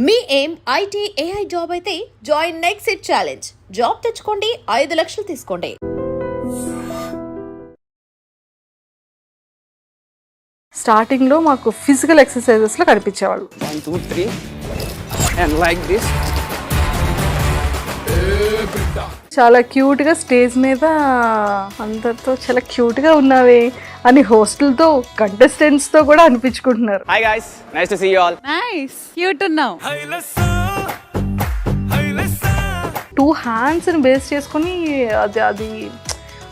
మీ ఏం IT AI job అయితే join next it challenge. Job తెచ్చుకోండి, 5 లక్షలు తీసుకోండి. స్టార్టింగ్లో మాకు ఫిజికల్ ఎక్సర్సైజెస్లో కనిపించేవాళ్ళు. 1 2 3 and like this. చాలా క్యూట్గా స్టేజ్ మీద అందరితో చాలా క్యూట్గా ఉన్నావే అని హాస్టల్తో కంటెస్టెంట్స్తో కూడా అనిపించుకుంటున్నారు. Hi guys, nice to see you all. Nice cute ఉన్నావు. 2 హ్యాండ్స్ని బేస్ చేసుకొని అది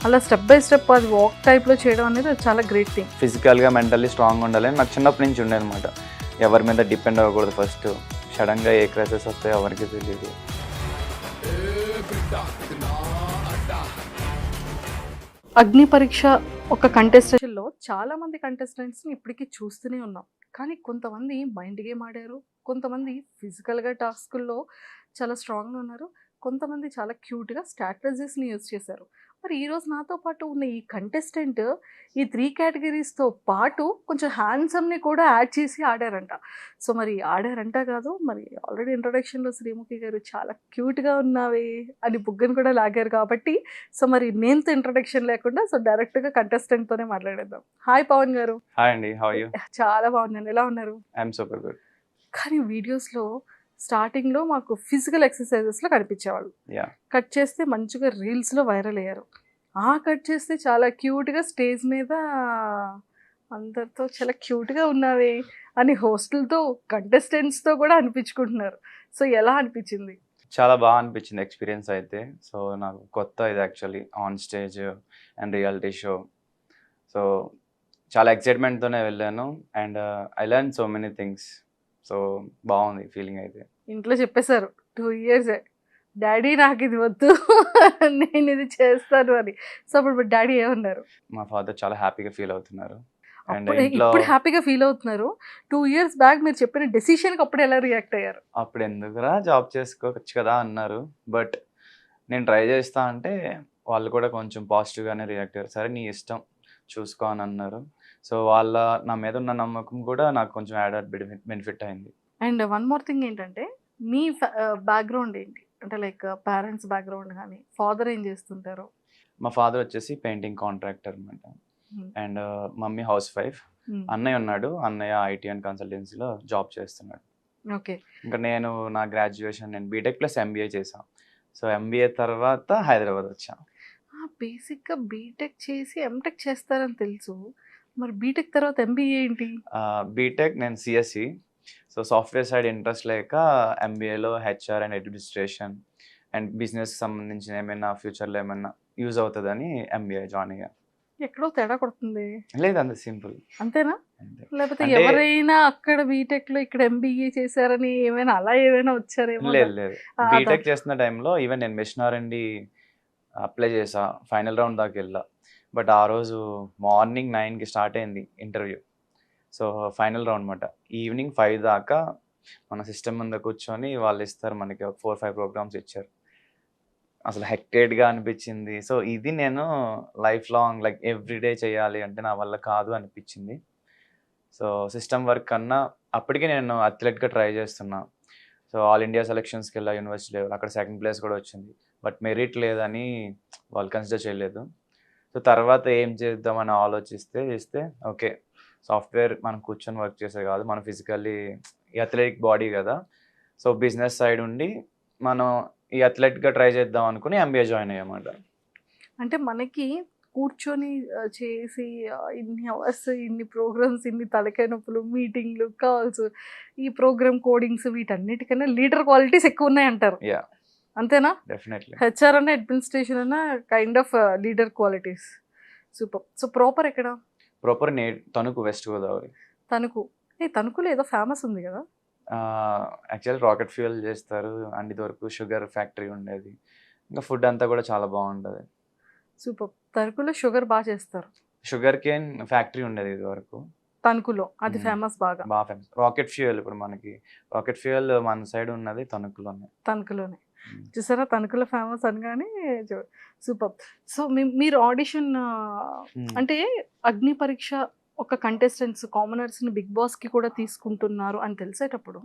అలా స్టెప్ బై స్టెప్ అది వాక్ టైప్లో చేయడం అనేది అది చాలా గ్రేట్ థింగ్. ఫిజికల్గా మెంటల్లీ స్ట్రాంగ్ ఉండాలని నాకు చిన్నప్పటి నుంచి ఉండే అనమాట. ఎవరి మీద డిపెండ్ అవ్వకూడదు. ఫస్ట్ సడన్గా ఏ క్రైసిస్ వస్తాయో ఎవరికి తెలియదు. అగ్ని పరీక్ష ఒక కంటెస్టెంట్లో చాలా మంది కంటెస్టెంట్స్ని ఇప్పటికీ చూస్తూనే ఉన్నాం. కానీ కొంతమంది మైండ్ గేమ్ ఆడారు, కొంతమంది ఫిజికల్గా టాస్కుల్లో చాలా స్ట్రాంగ్గా ఉన్నారు, కొంతమంది చాలా క్యూట్గా స్ట్రాటజీస్ని యూజ్ చేశారు. మరి ఈరోజు నాతో పాటు ఉన్న ఈ కంటెస్టెంట్ ఈ 3 కేటగిరీస్తో పాటు కొంచెం హ్యాండ్సమ్ని కూడా యాడ్ చేసి ఆడారంట. సో మరి ఆడారంట కాదు, మరి ఆల్రెడీ ఇంట్రొడక్షన్లో శ్రీముఖి గారు చాలా క్యూట్గా ఉన్నావే అని బుగ్గను కూడా లాగారు కాబట్టి సో మరి నేనుతో ఇంట్రొడక్షన్ లేకుండా సో డైరెక్ట్గా కంటెస్టెంట్తోనే మాట్లాడేద్దాం. హాయ్ పవన్ గారు. హాయ్ అండి, హౌ ఆర్ యూ? చాలా బాగున్నాను, ఎలా ఉన్నారు? I'm super good. కానీ వీడియోస్లో స్టార్టింగ్లో మాకు ఫిజికల్ ఎక్సర్సైజెస్లో కనిపించేవాళ్ళు. యా, కట్ చేస్తే మంచిగా రీల్స్లో వైరల్ అయ్యారు. కట్ చేస్తే చాలా క్యూట్గా స్టేజ్ మీద అందరితో చాలా క్యూట్గా ఉన్నావే అని హాస్టల్తో కంటెస్టెంట్స్తో కూడా అనిపించుకుంటున్నారు. సో ఎలా అనిపించింది? చాలా బాగా అనిపించింది ఎక్స్పీరియన్స్ అయితే. సో నాకు కొత్త ఇది actually on stage and reality show. So చాలా ఎక్సైట్మెంట్తోనే వెళ్ళాను and I learn so many things. So బాగుంది ఫీలింగ్ అయితే. ఇంట్లో చెప్పేశారు 2 ఇయర్సే డాడీ నాకు ఇది వద్దు నేను ఇది చేస్తాను అని. సో అప్పుడు డాడీ ఏమన్నారు? మా ఫాదర్ చాలా హ్యాపీగా ఫీల్ అవుతున్నారు. అండ్ అప్పుడు ఇంట్లో ఇప్పుడు హ్యాపీగా ఫీల్ అవుతున్నారు. 2 ఇయర్స్ బ్యాక్ మీరు చెప్పిన డెసిషన్కి అప్పుడు ఎలా రియాక్ట్ అయ్యారు? అప్పుడు ఎందుకురా జాబ్ చేసుకోవచ్చు కదా అన్నారు. బట్ నేను ట్రై చేస్తా అంటే వాళ్ళు కూడా కొంచెం పాజిటివ్గానే రియాక్ట్ అయ్యారు. సరే నీ ఇష్టం చూసుకో అని అన్నారు. సో వాళ్ళ నా మీద ఉన్న నమ్మకం కూడా నాకు కొంచెం యాడెడ్ బెనిఫిట్ అయింది. అండ్ వన్ మోర్ థింగ్ ఏంటంటే మీ బ్యాక్గ్రౌండ్ ఏంటి అంటే లైక్ పేరెంట్స్ బ్యాక్గ్రౌండ్ కానీ ఫాదర్ ఏం చేస్తుంటారు? మా ఫాదర్ వచ్చేసి పెయింటింగ్ కాంట్రాక్టర్ అనమాట. And mummy house wife. అన్నయ్య ఉన్నాడు, అన్నయ్య ఐటీ అండ్ కన్సల్టెన్సీలో జాబ్ చేస్తున్నాడు. ఓకే. ఇంకా నేను నా గ్రాడ్యుయేషన్ నేను బీటెక్ ప్లస్ ఎంబీఏ చేశాను. సో ఎంబీఏ తర్వాత హైదరాబాద్ వచ్చాను. బేసిక్గా బీటెక్ చేసి ఎంటెక్ చేస్తారని తెలుసు, మరి బీటెక్ తర్వాత ఎంబీఏ ఏంటి? బీటెక్ నేను CSC. So software side interest లేక ఎంబీఏలో హెచ్ఆర్ అండ్ అడ్మినిస్ట్రేషన్ అండ్ బిజినెస్కి సంబంధించిన ఏమైనా ఫ్యూచర్లో ఏమైనా యూజ్ అవుతుందని ఎంబీఏ జాయిన్ అయ్యా. ఎక్కడో తేడా కొడుతుంది. లేదు, అంత సింపుల్ అంతేనా? అంతే. లేకపోతే అంటే- ఎవరైనా అక్కడ బీటెక్లో ఇక్కడ ఎంబీఏ చేశారని ఏమైనా అలా ఏమైనా వచ్చారేమో? లేదు లేదు, ఆ, బీటెక్ చేస్తున్న టైంలో ఈవెన్ నేను మిషన్ R&D అప్లై చేసా, ఫైనల్ రౌండ్ దాకా వెళ్ళా. బట్ ఆ రోజు మార్నింగ్ 9కి స్టార్ట్ అయింది ఇంటర్వ్యూ. సో ఫైనల్ రౌండ్ అనమాట. ఈవినింగ్ 5 దాకా మన సిస్టమ్ ముందు కూర్చొని వాళ్ళు ఇస్తారు మనకి 4-5 ప్రోగ్రామ్స్ ఇచ్చారు. అసలు హెక్టెడ్గా అనిపించింది. సో ఇది నేను లైఫ్ లాంగ్ లైక్ ఎవ్రీడే చేయాలి అంటే నా వల్ల కాదు అనిపించింది. సో సిస్టమ్ వర్క్ కన్నా అప్పటికే నేను అథ్లెట్గా ట్రై చేస్తున్నా. సో ఆల్ ఇండియా సెలెక్షన్స్కి వెళ్ళా యూనివర్సిటీ లెవెల్, అక్కడ 2nd ప్లేస్ కూడా వచ్చింది. బట్ మెరిట్ లేదని వాళ్ళు కన్సిడర్ చేయలేదు. సో తర్వాత ఏం చేద్దామని ఆలోచిస్తే ఓకే సాఫ్ట్వేర్ మనం కూర్చొని వర్క్ చేసేది కాదు, మనం ఫిజికల్లీ ఈ అథ్లెటిక్ బాడీ కదా. సో బిజినెస్ సైడ్ ఉండి మనం ఈ అథ్లెట్గా ట్రై చేద్దాం అనుకుని ఎంబీఏ జాయిన్ అయ్యామాట. అంటే మనకి కూర్చొని చేసి ఇన్ని అవర్స్ ఇన్ని ప్రోగ్రామ్స్ ఇన్ని తలకాయ నొప్పులు మీటింగ్లు కాల్స్ ఈ ప్రోగ్రామ్ కోడింగ్స్ వీటన్నిటికన్నా లీడర్ క్వాలిటీస్ ఎక్కువ ఉన్నాయి అంటారు. యా, అంతేనా? డెఫినెట్లీ. హెచ్ఆర్ అన్న అడ్మినిస్ట్రేషన్ అన్న kind of leader qualities. Super. So proper ఎక్కడ? Proper Tanuku, West Godavari. తణుకు. తణుకులో ఏదో ఫేమస్ ఉంది కదా? యాక్చువల్ రాకెట్ ఫ్యూయల్ చేస్తారు అండ్ ఇది వరకు షుగర్ ఫ్యాక్టరీ ఉండేది. ఇంకా ఫుడ్ అంతా కూడా చాలా బాగుంటుంది. సూపర్. తణుకులో షుగర్ బాగా చేస్తారు. షుగర్ కేన్ ఫ్యాక్టరీ ఉండేది ఇది వరకు తణుకులో అది ఫేమస్ బాగా. బాగా ఫేమస్. రాకెట్ ఫ్యూయల్ ఇప్పుడు మనకి రాకెట్ ఫ్యూయల్ మన సైడ్ ఉన్నది తణుకులోనే. తణుకులోనే చూసారా? తణుకులో ఫేమస్ అనగానే సూపర్. సో మీరు ఆడిషన్ అంటే అగ్ని పరీక్ష ఒక కంటెస్టెంట్స్ కామనర్స్ని బిగ్ బాస్కి కూడా తీసుకుంటున్నారు అని తెలిసేటప్పుడు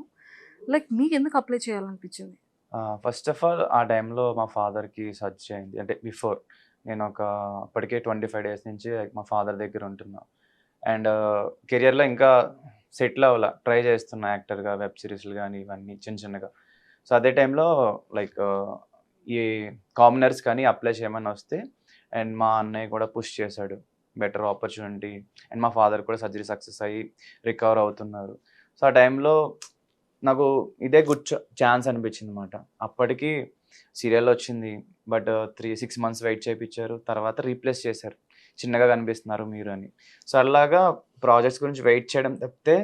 లైక్ మీకు ఎందుకు అప్లై చేయాలనిపించింది? ఫస్ట్ ఆఫ్ ఆల్ ఆ టైంలో మా ఫాదర్‌కి సర్జరీ అయింది. అంటే బిఫోర్ నేను అప్పటికే 25 డేస్ నుంచి మా ఫాదర్ దగ్గర ఉంటున్నా. అండ్ కెరియర్‌లో ఇంకా సెటిల్ అవ్వలా. ట్రై చేస్తున్నా యాక్టర్‌గా వెబ్ సీరీస్‌లు గానీ ఇవన్నీ చిన్నగా. సో, అదే టైంలో లైక్ ఈ కామనర్స్ కానీ అప్లై చేయమని వస్తే అండ్ మా అన్నయ్య కూడా పుష్ చేశాడు. బెటర్ ఆపర్చునిటీ అండ్ మా ఫాదర్ కూడా సర్జరీ సక్సెస్ అయ్యి రికవర్ అవుతున్నారు. సో, ఆ టైంలో నాకు ఇదే గుడ్ ఛాన్స్ అనిపించిందన్నమాట. అప్పటికి సీరియల్ వచ్చింది. బట్ 6 మంత్స్ వెయిట్ చేపిచ్చారు. తర్వాత రీప్లేస్ చేశారు. చిన్నగా కనిపిస్తున్నారు మీరు అని. సో, అలాగా ప్రాజెక్ట్స్ గురించి వెయిట్ చేయడం తప్పితే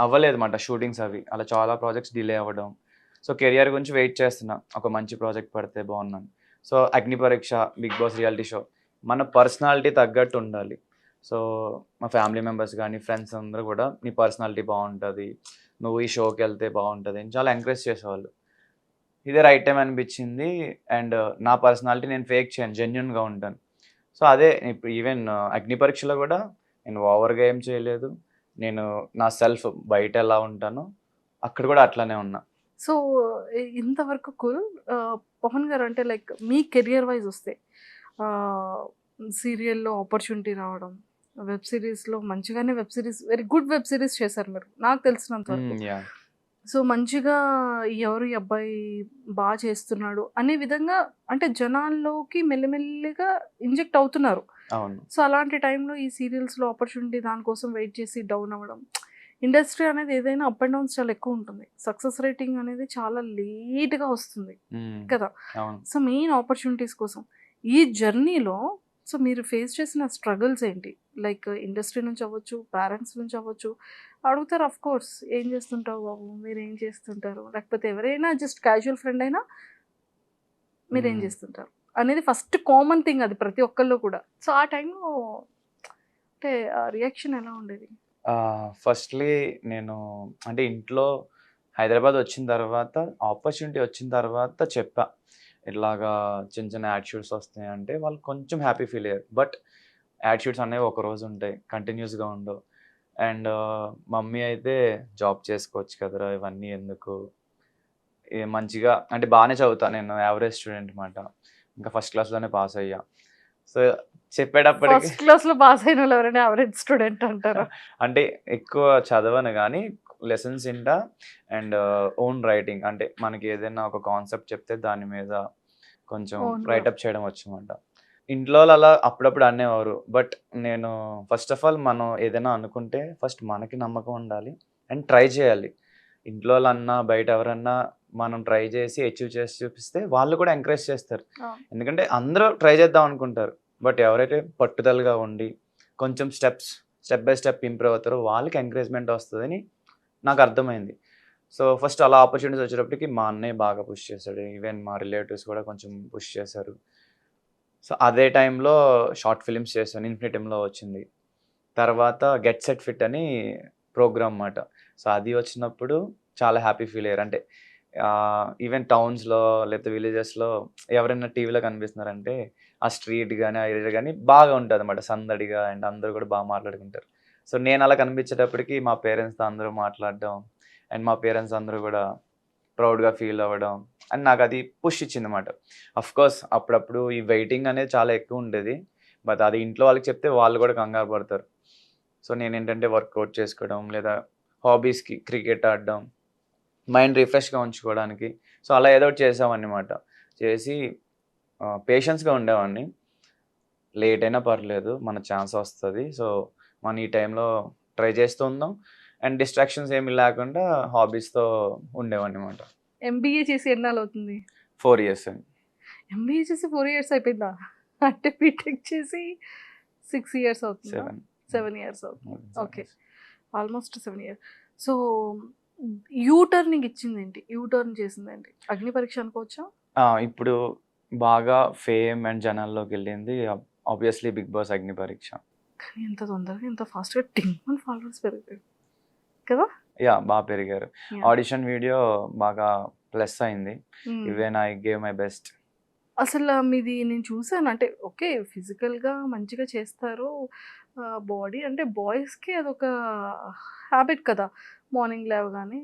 అవ్వలేదన్నమాట షూటింగ్స్ అవి. అలా చాలా ప్రాజెక్ట్స్ డిలే అవ్వడం. సో, కెరియర్ గురించి వెయిట్ చేస్తున్నా. ఒక మంచి ప్రాజెక్ట్ పడితే బాగున్నాను. సో, 'అగ్ని పరీక్ష', 'బిగ్ బాస్' రియాలిటీ షో మన పర్సనాలిటీ తగ్గట్టు ఉండాలి. సో, మా ఫ్యామిలీ మెంబర్స్ గానీ, ఫ్రెండ్స్ అందరూ కూడా నీ పర్సనాలిటీ బాగుంటది. నువ్వు ఈ షోకెళ్తే బాగుంటది అని చాలా ఎంకరేజ్ చేసేవాళ్ళు. ఇదే రైట్ టైం అనిపించింది. అండ్ నా పర్సనాలిటీ నేను ఫేక్ చేయను. జెన్యూన్‌గా ఉంటాను. సో, అదే ఇప్పుడు ఈవెన్ 'అగ్ని పరీక్షలో' కూడా నేను ఓవర్‌గా ఏం చేయలేదు. నేను నా సెల్ఫ్ బయట ఎలా ఉంటానో అక్కడ కూడా అట్లానే ఉన్నా. సో, ఇంతవరకు కూల్. పవన్ గారు అంటే లైక్ మీ కెరియర్ వైజ్ వస్తే సీరియల్‌లో ఆపర్చునిటీ రావడం, వెబ్ సీరీస్‌లో మంచిగానే web series very good web series చేశారు మీరు నాకు తెలిసినంత వరకు. యాహ్! సో, మంచిగా ఎవరు ఈ అబ్బాయి చేస్తున్నాడు అనే విధంగా అంటే జనాల్లోకి మెల్లిమెల్లిగా ఇంజెక్ట్ అవుతున్నారు. అవును. సో, అలాంటి టైంలో ఈ సీరియల్స్‌లో ఆపర్చునిటీ దానికోసం వెయిట్ చేసి డౌన్ అవ్వడం. ఇండస్ట్రీ అనేది ఏదైనా అప్ అండ్ డౌన్స్ చాలా ఎక్కువ ఉంటుంది. సక్సెస్ రేటింగ్ అనేది చాలా లేట్‌గా వస్తుంది కదా! అవును. సో, మెయిన్ ఆపర్చునిటీస్ కోసం ఈ జర్నీలో సో, మీరు ఫేస్ చేసిన స్ట్రగుల్స్ ఏంటి? లైక్ ఇండస్ట్రీ నుంచి అవ్వచ్చు, పేరెంట్స్ నుంచి అవ్వచ్చు. అడుగుతారు ఆఫ్‌కోర్స్ ఏం చేస్తుంటావు బాబు? మీరేం చేస్తుంటారు? లేకపోతే ఎవరైనా జస్ట్ క్యాజువల్ ఫ్రెండ్ అయినా మీరేం చేస్తుంటారు? అనేది ఫస్ట్ కామన్ థింగ్ అది ప్రతి ఒక్కళ్ళు కూడా. సో, ఆ టైంలో అంటే రియాక్షన్ ఎలా ఉండేది? ఫస్ట్‌లీ నేను అంటే ఇంట్లో హైదరాబాద్ వచ్చిన తర్వాత ఆపర్చునిటీ వచ్చిన తర్వాత చెప్పా. ఇట్లాగా చిన్న యాడ్ షూట్స్ వస్తున్నాయంటే వాళ్ళు కొంచెం హ్యాపీ ఫీల్ అయ్యారు. బట్ యాడ్ షూట్స్ అనేవి ఒకరోజు ఉంటాయి. కంటిన్యూస్‌గా ఉండవు. అండ్ మమ్మీ అయితే జాబ్ చేసుకోవచ్చు కదరా! ఇవన్నీ ఎందుకు? మంచిగా అంటే బానే చదువుతా. నేను యావరేజ్ స్టూడెంట్ మాట. ఇంకా ఫస్ట్ క్లాస్‌లోనే పాస్ అయ్యా. సో, చెప్పేటప్పటికి ఫస్ట్ క్లాస్‌లో పాస్ అయిన వాళ్ళు ఎవరైనా యావరేజ్ స్టూడెంట్ అంటారా? అంటే ఎక్కువ చదవను గానీ లెసన్స్ ఇంటా అండ్ ఓన్ రైటింగ్ అంటే మనకి ఏదైనా ఒక కాన్సెప్ట్ చెప్తే దాని మీద కొంచెం ఓన్‌గా. రైటప్ చేయడం వచ్చనమాట. ఇంట్లో వాళ్ళు అలా అప్పుడప్పుడు అనేవారు. బట్ నేను ఫస్ట్ ఆఫ్ ఆల్ మనం ఏదైనా అనుకుంటే ఫస్ట్ మనకి నమ్మకం ఉండాలి. అండ్ ట్రై చేయాలి. ఇంట్లో వాళ్ళన్నా, బయట ఎవరన్నా మనం ట్రై చేసి అచీవ్ చేసి చూపిస్తే వాళ్ళు కూడా ఎంకరేజ్ చేస్తారు. అవును. ఎందుకంటే అందరూ ట్రై చేద్దాం అనుకుంటారు. బట్ ఎవరైతే పట్టుదలగా ఉండి కొంచెం స్టెప్ బై స్టెప్ ఇంప్రూవ్ అవుతారో వాళ్ళకి ఎంకరేజ్‌మెంట్ వస్తదని నాకు అర్థమైంది. సో, ఫస్ట్ అలా ఆపర్చునిటీస్ వచ్చేటప్పటికి మా అన్నయ్య బాగా పుష్ చేశాడు. ఈవెన్ మా రిలేటివ్స్ కూడా కొంచెం పుష్ చేశారు. సో, అదే టైంలో షార్ట్ ఫిల్మ్స్ చేశాను. ఇన్ఫినిటీమ్‌లో వచ్చింది. తర్వాత 'గెట్ సెట్ ఫిట్' అని ప్రోగ్రామ్ మాట. సో, అది వచ్చినప్పుడు చాలా హ్యాపీ ఫీల్ అయ్యారు. అంటే ఈవెన్ టౌన్స్‌లో లేకపోతే విలేజెస్‌లో ఎవరైనా టీవీలో కనిపిస్తున్నారంటే ఆ స్ట్రీట్ గాని, ఆ ఏరియా గాని బాగా ఉంటదన్నమాట. సందడిగా అండ్ అందరూ కూడా బాగా మాట్లాడుకుంటారు. సో, నేను అలా కనిపించేటప్పటికి మా పేరెంట్స్‌తో అందరూ మాట్లాడడం అండ్ మా పేరెంట్స్ అందరూ కూడా ప్రౌడ్‌గా ఫీల్ అవ్వడం అండ్ నాకది పుష్ ఇచ్చిందన్నమాట. ఆఫ్‌కోర్స్ అప్పుడప్పుడు ఈ వెయిటింగ్ అనేది చాలా ఎక్కువ ఉండేది. బట్ అది ఇంట్లో వాళ్ళకి చెప్తే వాళ్ళు కూడా కంగారు పడతారు. సో, నేనేంటంటే వర్కౌట్ చేసుకోవడం లేదా హాబీస్‌కి క్రికెట్ ఆడడం, మైండ్ రిఫ్రెష్‌గా ఉంచుకోవడానికి. సో, అలా ఏదో ఒకటి చేసామన్నమాట. చేసి పేషెన్స్‌గా ఉండేవాడిని. లేట్ అయినా పర్లేదు మన ఛాన్స్ వస్తది. సో, మనం ఈ టైంలో ట్రై చేస్తూ ఉందాం. అండ్ డిస్ట్రాక్షన్స్ ఏమి లేకుండా హాబీస్‌తో ఉండేవాడినమాట. ఎంబీఏ చేసి ఎన్నాళ్ళవుతుంది? 4 ఇయర్స్ అండి. ఎంబీఏ చేసి 4 ఇయర్స్ అయిపోయిందా? అంటే బీటెక్ చేసి 6 ఇయర్స్ అవుతుందా? 7. 7 ఇయర్స్ అవుతుంది. Okay. Almost 7 years. So, U turning ఇచ్చిందేంటి? యూ టర్న్ చేసిందేంటి? అగ్ని పరీక్ష అనుకోవచ్చా? ఇప్పుడు బాగా ఫేమ్ అండ్ జనాల్లోకెళ్ళింది obviously 'Bigg Boss' Agnipariksha. కానీ ఇంత తొందరగా ఇంత ఫాస్ట్‌గా టింగ్ ఫాలోవర్స్ పెరిగారు కదా! యాహ్! పెరిగారు. యాహ్! ఆడిషన్ వీడియో బాగా ప్లస్ అయింది. Even I gave my best. అసలు మీది నేను చూసాను. అంటే ఓకే. ఫిజికల్‌గా మంచిగా చేస్తారు. బాడీ అంటే బాయ్స్‌కి అదొక హ్యాబిట్ కదా! మార్నింగ్ లేవగానే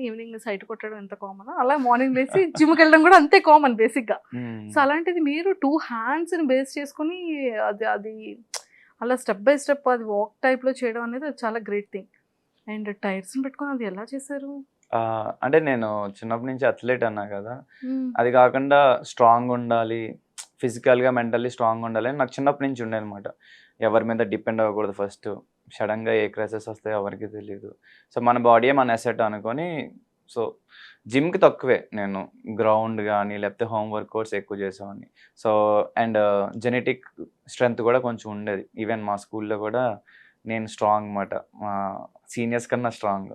ఈవినింగ్ సైట్ కొట్టడం ఎంత కామన్, అలా మార్నింగ్ లేచి జిమ్కి వెళ్ళడం కూడా అంతే కామన్ బేసిక్గా. సో అలాంటిది మీరు 2 హ్యాండ్స్ని బేస్ చేసుకుని అది అలా స్టెప్ బై స్టెప్ అది వాక్ టైప్లో చేయడం అనేది అది చాలా గ్రేట్ థింగ్. అండ్ టైర్స్ని పెట్టుకొని అది ఎలా చేశారు? అంటే నేను చిన్నప్పటి నుంచి అథ్లెట్ అన్నా కదా, అది కాకుండా స్ట్రాంగ్ ఉండాలి, ఫిజికల్గా మెంటల్లీ స్ట్రాంగ్ ఉండాలి అని నాకు చిన్నప్పటి నుంచి ఉండే అనమాట. ఎవరి మీద డిపెండ్ అవ్వకూడదు, ఫస్ట్ సడన్గా ఏ క్రైసిస్ వస్తాయో ఎవరికి తెలియదు. సో మన బాడీయే మన అసెట్ అనుకొని, సో జిమ్కి తక్కువే, నేను గ్రౌండ్ కానీ లేకపోతే హోమ్ వర్కౌట్స్ ఎక్కువ చేసేవాడిని. సో అండ్ జెనెటిక్ స్ట్రెంగ్త్ కూడా కొంచెం ఉండేది. ఈవెన్ మా స్కూల్లో కూడా నేను స్ట్రాంగ్ అనమాట, మా సీనియర్స్ కన్నా స్ట్రాంగ్.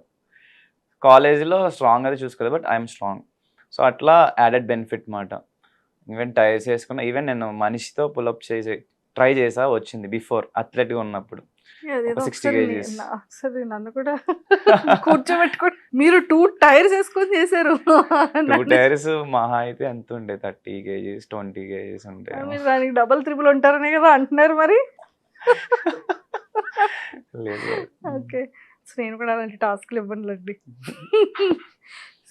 కాలేజీలో స్ట్రాంగ్ అది చూసుకోలేదు, బట్ ఐఎమ్ స్ట్రాంగ్. సో అట్లా యాడెడ్ బెనిఫిట్ మాట. ఈవెన్ టైర్స్ వేసుకున్నా, ఈవెన్ నేను మనిషితో పుల్అప్ చేసి ట్రై చేసా, వచ్చింది బిఫోర్ అథ్లెట్గా ఉన్నప్పుడు. అదేదో 60 ఒకసారి kgs. ఒకసారి నన్ను కూడా కూర్చోబెట్టుకొని మీరు 2 టైర్స్ వేసుకొని చేశారు. 2 టైర్స్ మహా అయితే ఎంత ఉండే, 30 kgs 20 kgs ఉంటాయి. మీరు దానికి డబల్ త్రిబుల్ ఉంటారనే కదా అంటున్నారు మరి. లేదు. ఓకే, సో నేను కూడా అలాంటి టాస్క్లు ఇవ్వనులేండి.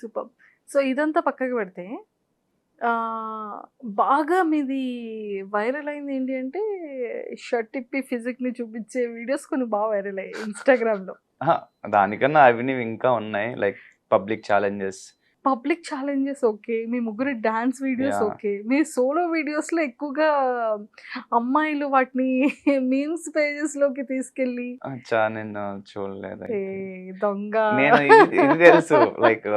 సూపర్. సో ఇదంతా పక్కకి పెడితే బాగా మీది వైరల్ అయింది ఏంటి అంటే షర్ట్ ఇప్పి ఫిజిక్ని చూపించే వీడియోస్ కొన్ని బాగా వైరల్ అయ్యాయి ఇన్స్టాగ్రామ్లో. దానికన్నా అవి ఇంకా ఉన్నాయి, like public challenges. Public challenges okay, మీ ముగ్గురి డాన్స్ వీడియోస్ Yeah. ఓకే, మీ సోలో వీడియోస్లో ఎక్కువగా అమ్మాయిలు వాటిని మీమ్స్ పేజెస్లోకి తీసుకెళ్ళి నేను చూడలేదు. ఏ దొంగ నేను ఇది తెలుసు, లైక్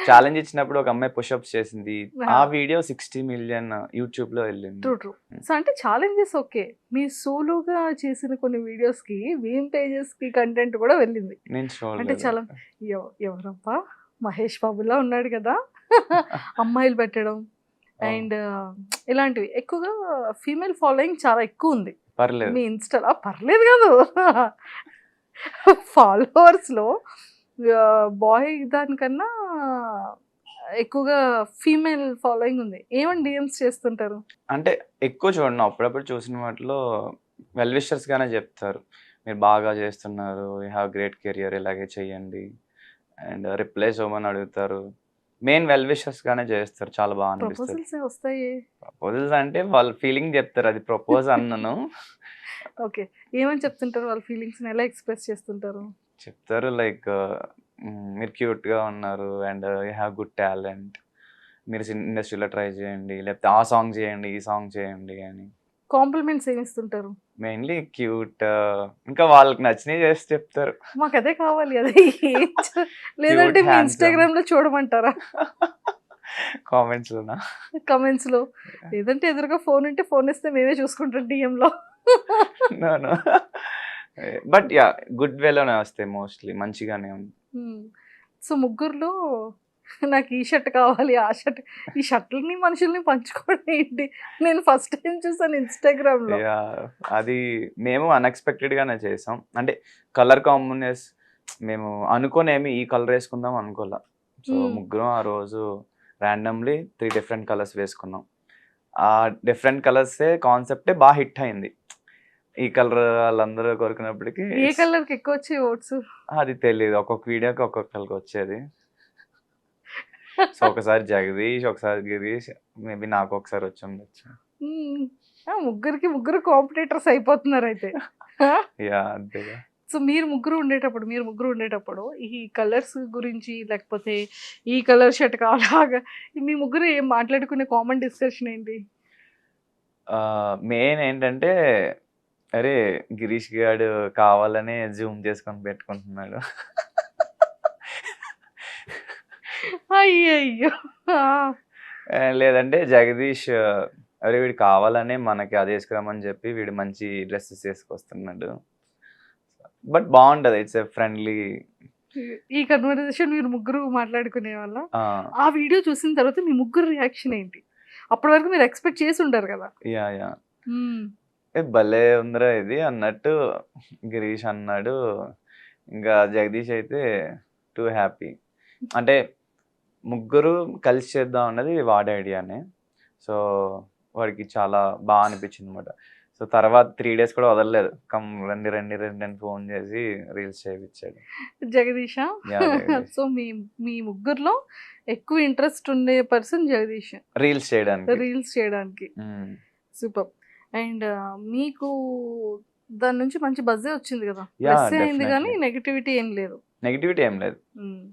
ఛాలెంజ్ ఇచ్చినప్పుడు ఒక అమ్మాయి పుషప్స్ చేసింది, ఆ వీడియో 60 million యూట్యూబ్ లో వెళ్ళింది. True true. సో అంటే ఛాలెంజెస్ ఓకే, మీ సోలోగా చేసిన కొన్ని వీడియోస్కి మీమ్ పేజెస్కి కంటెంట్ కూడా వెళ్ళింది. నేను అంటే చాలా చూడలేదు. ఎవరబ్బా మహేష్ బాబులా ఉన్నాడు కదా అమ్మాయిలు పెట్టడం అండ్ ఇలాంటివి ఎక్కువగా ఫీమేల్ ఫాలోయింగ్ చాలా ఎక్కువ ఉంది పర్లేదు. మీ ఇన్స్టాలో. పర్లేదు కాదు, ఫాలోవర్స్లో బాయ్ దానికన్నా ఎక్కువగా ఫీమేల్ ఫాలోయింగ్ ఉంది. ఏమని డిఎమ్స్ చేస్తుంటారు? అంటే ఎక్కువ చూడండి, అప్పుడప్పుడు చూసిన వాటిలో వెల్ విషర్స్ గానే చెప్తారు, మీరు బాగా చేస్తున్నారు, యూ హ్యావ్ గ్రేట్ కెరియర్, ఇలాగే చెయ్యండి, అండ్ రిప్లేస్ అవ్వమని అడుగుతారు. మెయిన్ వెల్ విషర్స్ గానే చేస్తారు, చాలా బాగా అనిపిస్తుంది. ప్రపోజల్స్ వస్తాయి. ప్రపోజల్స్ అంటే వాళ్ళ ఫీలింగ్ చెప్తారు, అది ప్రపోజ్ అన్నను. ఓకే, ఏమని చెప్తుంటారు? వాళ్ళ ఫీలింగ్స్ని ఎలా ఎక్స్ప్రెస్ చేస్తుంటారు? చెప్తారు లైక్ మీరు క్యూట్గా ఉన్నారు and you have good talent, మీరు ఇండస్ట్రీలో ట్రై చేయండి, లేకపోతే ఆ సాంగ్ చేయండి, ఈ సాంగ్ చేయండి అని. కాంప్లిమెంట్స్ ఏమి ఇస్తుంటారు? మెయిన్లీ క్యూట్, ఇంకా వాళ్ళకి నచ్చినవి చేసి చెప్తారు. మాకు అదే కావాలి, అదే లేదంటే మీ handsome. ఇన్స్టాగ్రామ్ లో చూడమంటారా? కామెంట్స్ లోనా? కమెంట్స్ లో, లేదంటే ఎదురుగా ఫోన్ ఉంటే ఫోన్ ఇస్తే మేమే చూసుకుంటాం DM లో. బట్ యా, గుడ్ వేలోనే వస్తాయి మోస్ట్లీ, మంచిగానే ఉంది. సో ముగ్గురులో నాకు ఈ షర్ట్ కావాలి, ఆ షర్ట్, ఈ షర్ట్లని మనుషుల్ని పంచుకోవడం ఏంటి? నేను ఫస్ట్ టైం చూసాను ఇన్స్టాగ్రామ్ లో. యా, అది మేము అన్ఎక్స్పెక్టెడ్ గానే చేసాం. అంటే కలర్ కాంబినేషన్ మేము అనుకోనేమి ఈ కలర్ వేసుకుందాం అనుకోలే. సో ముగ్గురం ఆ రోజు ర్యాండమ్లీ 3 different కలర్స్ వేసుకున్నాం. ఆ డిఫరెంట్ కలర్సే కాన్సెప్టే బాగా హిట్ అయింది. ఈ కలర్ వాళ్ళందరూ కోరుకున్నప్పటికీ ఏ కలర్ కి ఎక్కువ వచ్చే ఓట్స్? అది తెలియదు, ఒక్కొక్క వీడియోకి ఒక్కొక్కరికి వచ్చేది. సో ఒకసారి జగదీష్, ఒకసారి గిరీష్, మేబీ నాకు ఒకసారి వచ్చి ఉండొచ్చు. ముగ్గురికి ముగ్గురు కాంపిటేటర్స్ అయిపోతున్నారు అయితే. యా అంతేగా. సో మీరు ముగ్గురు ఉండేటప్పుడు ఈ కలర్స్ గురించి, లేకపోతే ఈ కలర్ షర్ట్ కావాలా, మీ ముగ్గురు ఏం మాట్లాడుకునే కామన్ డిస్కషన్ ఏంటి? మెయిన్ ఏంటంటే, అరే గిరీష్ గాడు కావాలనే జూమ్ చేసుకొని పెట్టుకుంటున్నాడు. అయ్యయ్యో. లేదంటే జగదీష్, అరే వీడు కావాలనే మనకి అది వేసుకురామని చెప్పి వీడు మంచి డ్రెస్సెస్ వేసుకొస్తున్నాడు. బట్ బాగుంటది, ఇట్స్ ఎ ఫ్రెండ్లీ. ఈ కన్వర్సేషన్ మీరు ముగ్గురు మాట్లాడుకునే వాళ్ళ? ఆ వీడియో చూసిన తర్వాత మీ ముగ్గురు రియాక్షన్ ఏంటి? అప్పటి వరకు మీరు ఎక్స్పెక్ట్ చేసి ఉంటారు కదా. యా యా, భలే ఉందిరా ఇది అన్నట్టు గిరీష్ అన్నాడు. ఇంకా జగదీష్ అయితే టూ హ్యాపీ. అంటే ముగ్గురు కలిసి చేద్దాం అన్నది వాడి ఐడియానే. సో వాడికి చాలా బాగా అనిపించింది అనమాట. సో తర్వాత 3 days కూడా వదలలేదు. రండి రండి రండి అని ఫోన్ చేసి రీల్స్ చేయించాడు. జగదీషా? జగదీష్. సో మీ మీ ముగ్గురులో ఎక్కువ ఇంట్రెస్ట్ ఉండే పర్సన్ జగదీష్ రీల్స్ చేయడానికి. రీల్స్ చేయడానికి. మ్మ్. సూపర్. అండ్ మీకు దాని నుంచి మంచి బజ్జే వచ్చింది కదా? Yeah, ప్లస్ అయింది కానీ definitely. నెగటివిటీ ఏం లేదు. నెగిటివిటీ ఏం లేదు,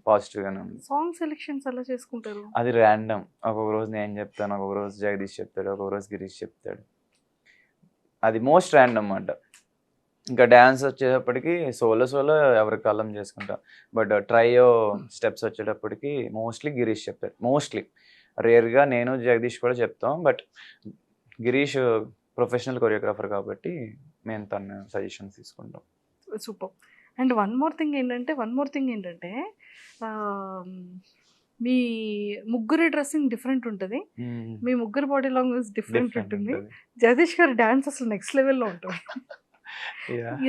పాజిటివ్ గానే ఉంది. సాంగ్ సెలెక్షన్స్ ఎలా చేసుకుంటారు? అది ర్యాండమ్. ఒక్కొక్క రోజు నేను చెప్తాను, ఒక్కొక్క రోజు జగదీష్ చెప్తాడు, ఒక్కొక్క రోజు గిరీష్ చెప్తాడు. అది మోస్ట్ ర్యాండమ్ అన్నమాట. ఇంకా డ్యాన్స్ వచ్చేటప్పటికి సోలో ఎవరి కాలం చేసుకుంటా. బట్ ట్రైయో స్టెప్స్ వచ్చేటప్పటికి మోస్ట్లీ గిరీష్ చెప్తాడు. మోస్ట్లీ రేర్గా నేను జగదీష్ కూడా చెప్తాం. బట్ గిరీష్ ప్రొఫెషనల్ కొరియోగ్రాఫర్ కాబట్టి మేము తన సజెషన్స్ తీసుకుంటాం. Super. And one more thing ఏంటంటే మీ ముగ్గురి డ్రెస్సింగ్ డిఫరెంట్ ఉంటుంది, మీ ముగ్గురు బాడీ లాంగ్వేజ్ డిఫరెంట్ ఉంటుంది. జగదీష్ గారి డాన్స్ అసలు నెక్స్ట్ లెవెల్లో ఉంటుంది.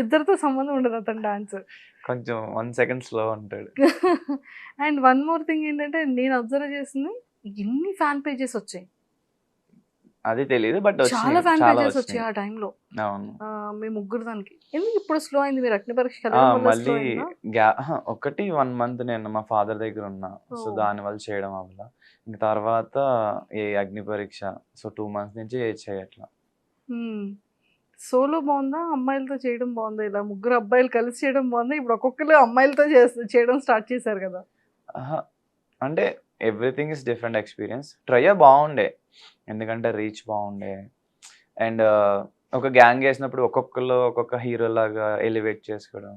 ఇద్దరితో సంబంధం ఉండదు అతని డాన్స్. కొంచెం 1 second స్లో ఉంటాడు. అండ్ వన్ మోర్ థింగ్ ఏంటంటే నేను అబ్జర్వ్ చేసింది, ఎన్ని ఫ్యాన్ పేజెస్ వచ్చాయి. అది తెలియదు, బట్ చాలా ఫ్యాన్ పేజెస్ వచ్చాయి ఆ టైంలో అవును. మీ ముగ్గురు దానికి. ఎందుకు ఇప్పుడు స్లో అయింది? మీరు అగ్ని పరీక్ష మళ్ళీ ఒకటి 1 month నేను మా ఫాదర్ దగ్గర ఉన్నా, సో దాని వల్ల చేయడం అవ్వాల. ఇంక తర్వాత ఏ అగ్ని పరీక్ష, సో 2 months నుంచి చేయట్లా. సోలో బాగుందా, అమ్మాయిలతో చేయడం బాగుందా? ఇలా ముగ్గురు అబ్బాయిలు కలిసి చేయడం బాగుందా? ఇప్పుడు ఒక్కొక్కరు అమ్మాయిలతో చేయడం స్టార్ట్ చేశారు కదా. అంటే everything is different experience. Trio బాగుండే, ఎందుకంటే రీచ్ బాగుండే. అండ్ ఒక గ్యాంగ్ వేసినప్పుడు ఒక్కొక్కరు ఒక్కొక్క హీరో లాగా ఎలివేట్ చేసుకోవడం,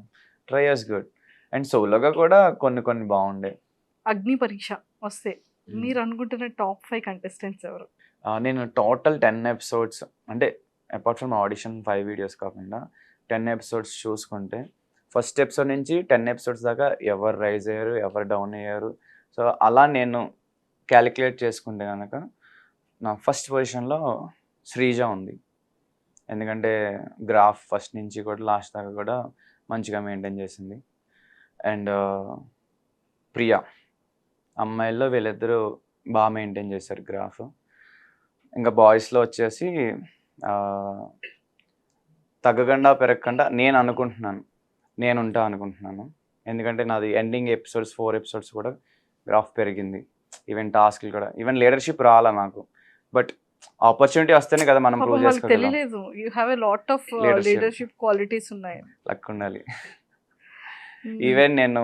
ట్రయోస్ గుడ్. అండ్ సోలోగా కూడా కొన్ని బాగుండే. అగ్ని పరీక్ష వస్తే మీరు అనుకుంటున్న టాప్ 5 కంటెస్టెంట్స్ ఎవరు? నేను టోటల్ 10 episodes, అంటే అపార్ట్ ఫ్రమ్ ఆడిషన్ 5 videos కాకుండా 10 episodes చూసుకుంటే, ఫస్ట్ ఎపిసోడ్ నుంచి 10 episodes దాకా ఎవరు రైజ్ అయ్యారు, ఎవరు డౌన్ అయ్యారు, సో అలా నేను క్యాలిక్యులేట్ చేసుకుంటే కనుక నా ఫస్ట్ పొజిషన్లో శ్రీజ ఉంది. ఎందుకంటే గ్రాఫ్ ఫస్ట్ నుంచి కూడా లాస్ట్ దాకా కూడా మంచిగా మెయింటైన్ చేసింది. అండ్ ప్రియా, అమ్మాయిల్లో వీళ్ళిద్దరూ బాగా మెయింటైన్ చేశారు గ్రాఫ్. ఇంకా బాయ్స్లో వచ్చేసి తగ్గకుండా పెరగకుండా నేను ఉంటా అనుకుంటున్నాను. ఎందుకంటే నాది ఎండింగ్ ఎపిసోడ్స్ 4 episodes కూడా గ్రాఫ్ పెరిగింది. ఈవెన్ టాస్క్లు కూడా, ఈవెన్ లీడర్షిప్ రాలా నాకు. బట్ ఆపర్చునిటీ వస్తేనే కదా మనం ప్రూవ్ చేసుకోగలం. తెలియలేదు, you have a lot of leadership qualities ఉన్నాయి. లక్ ఉండాలి. ఈవెన్ నేను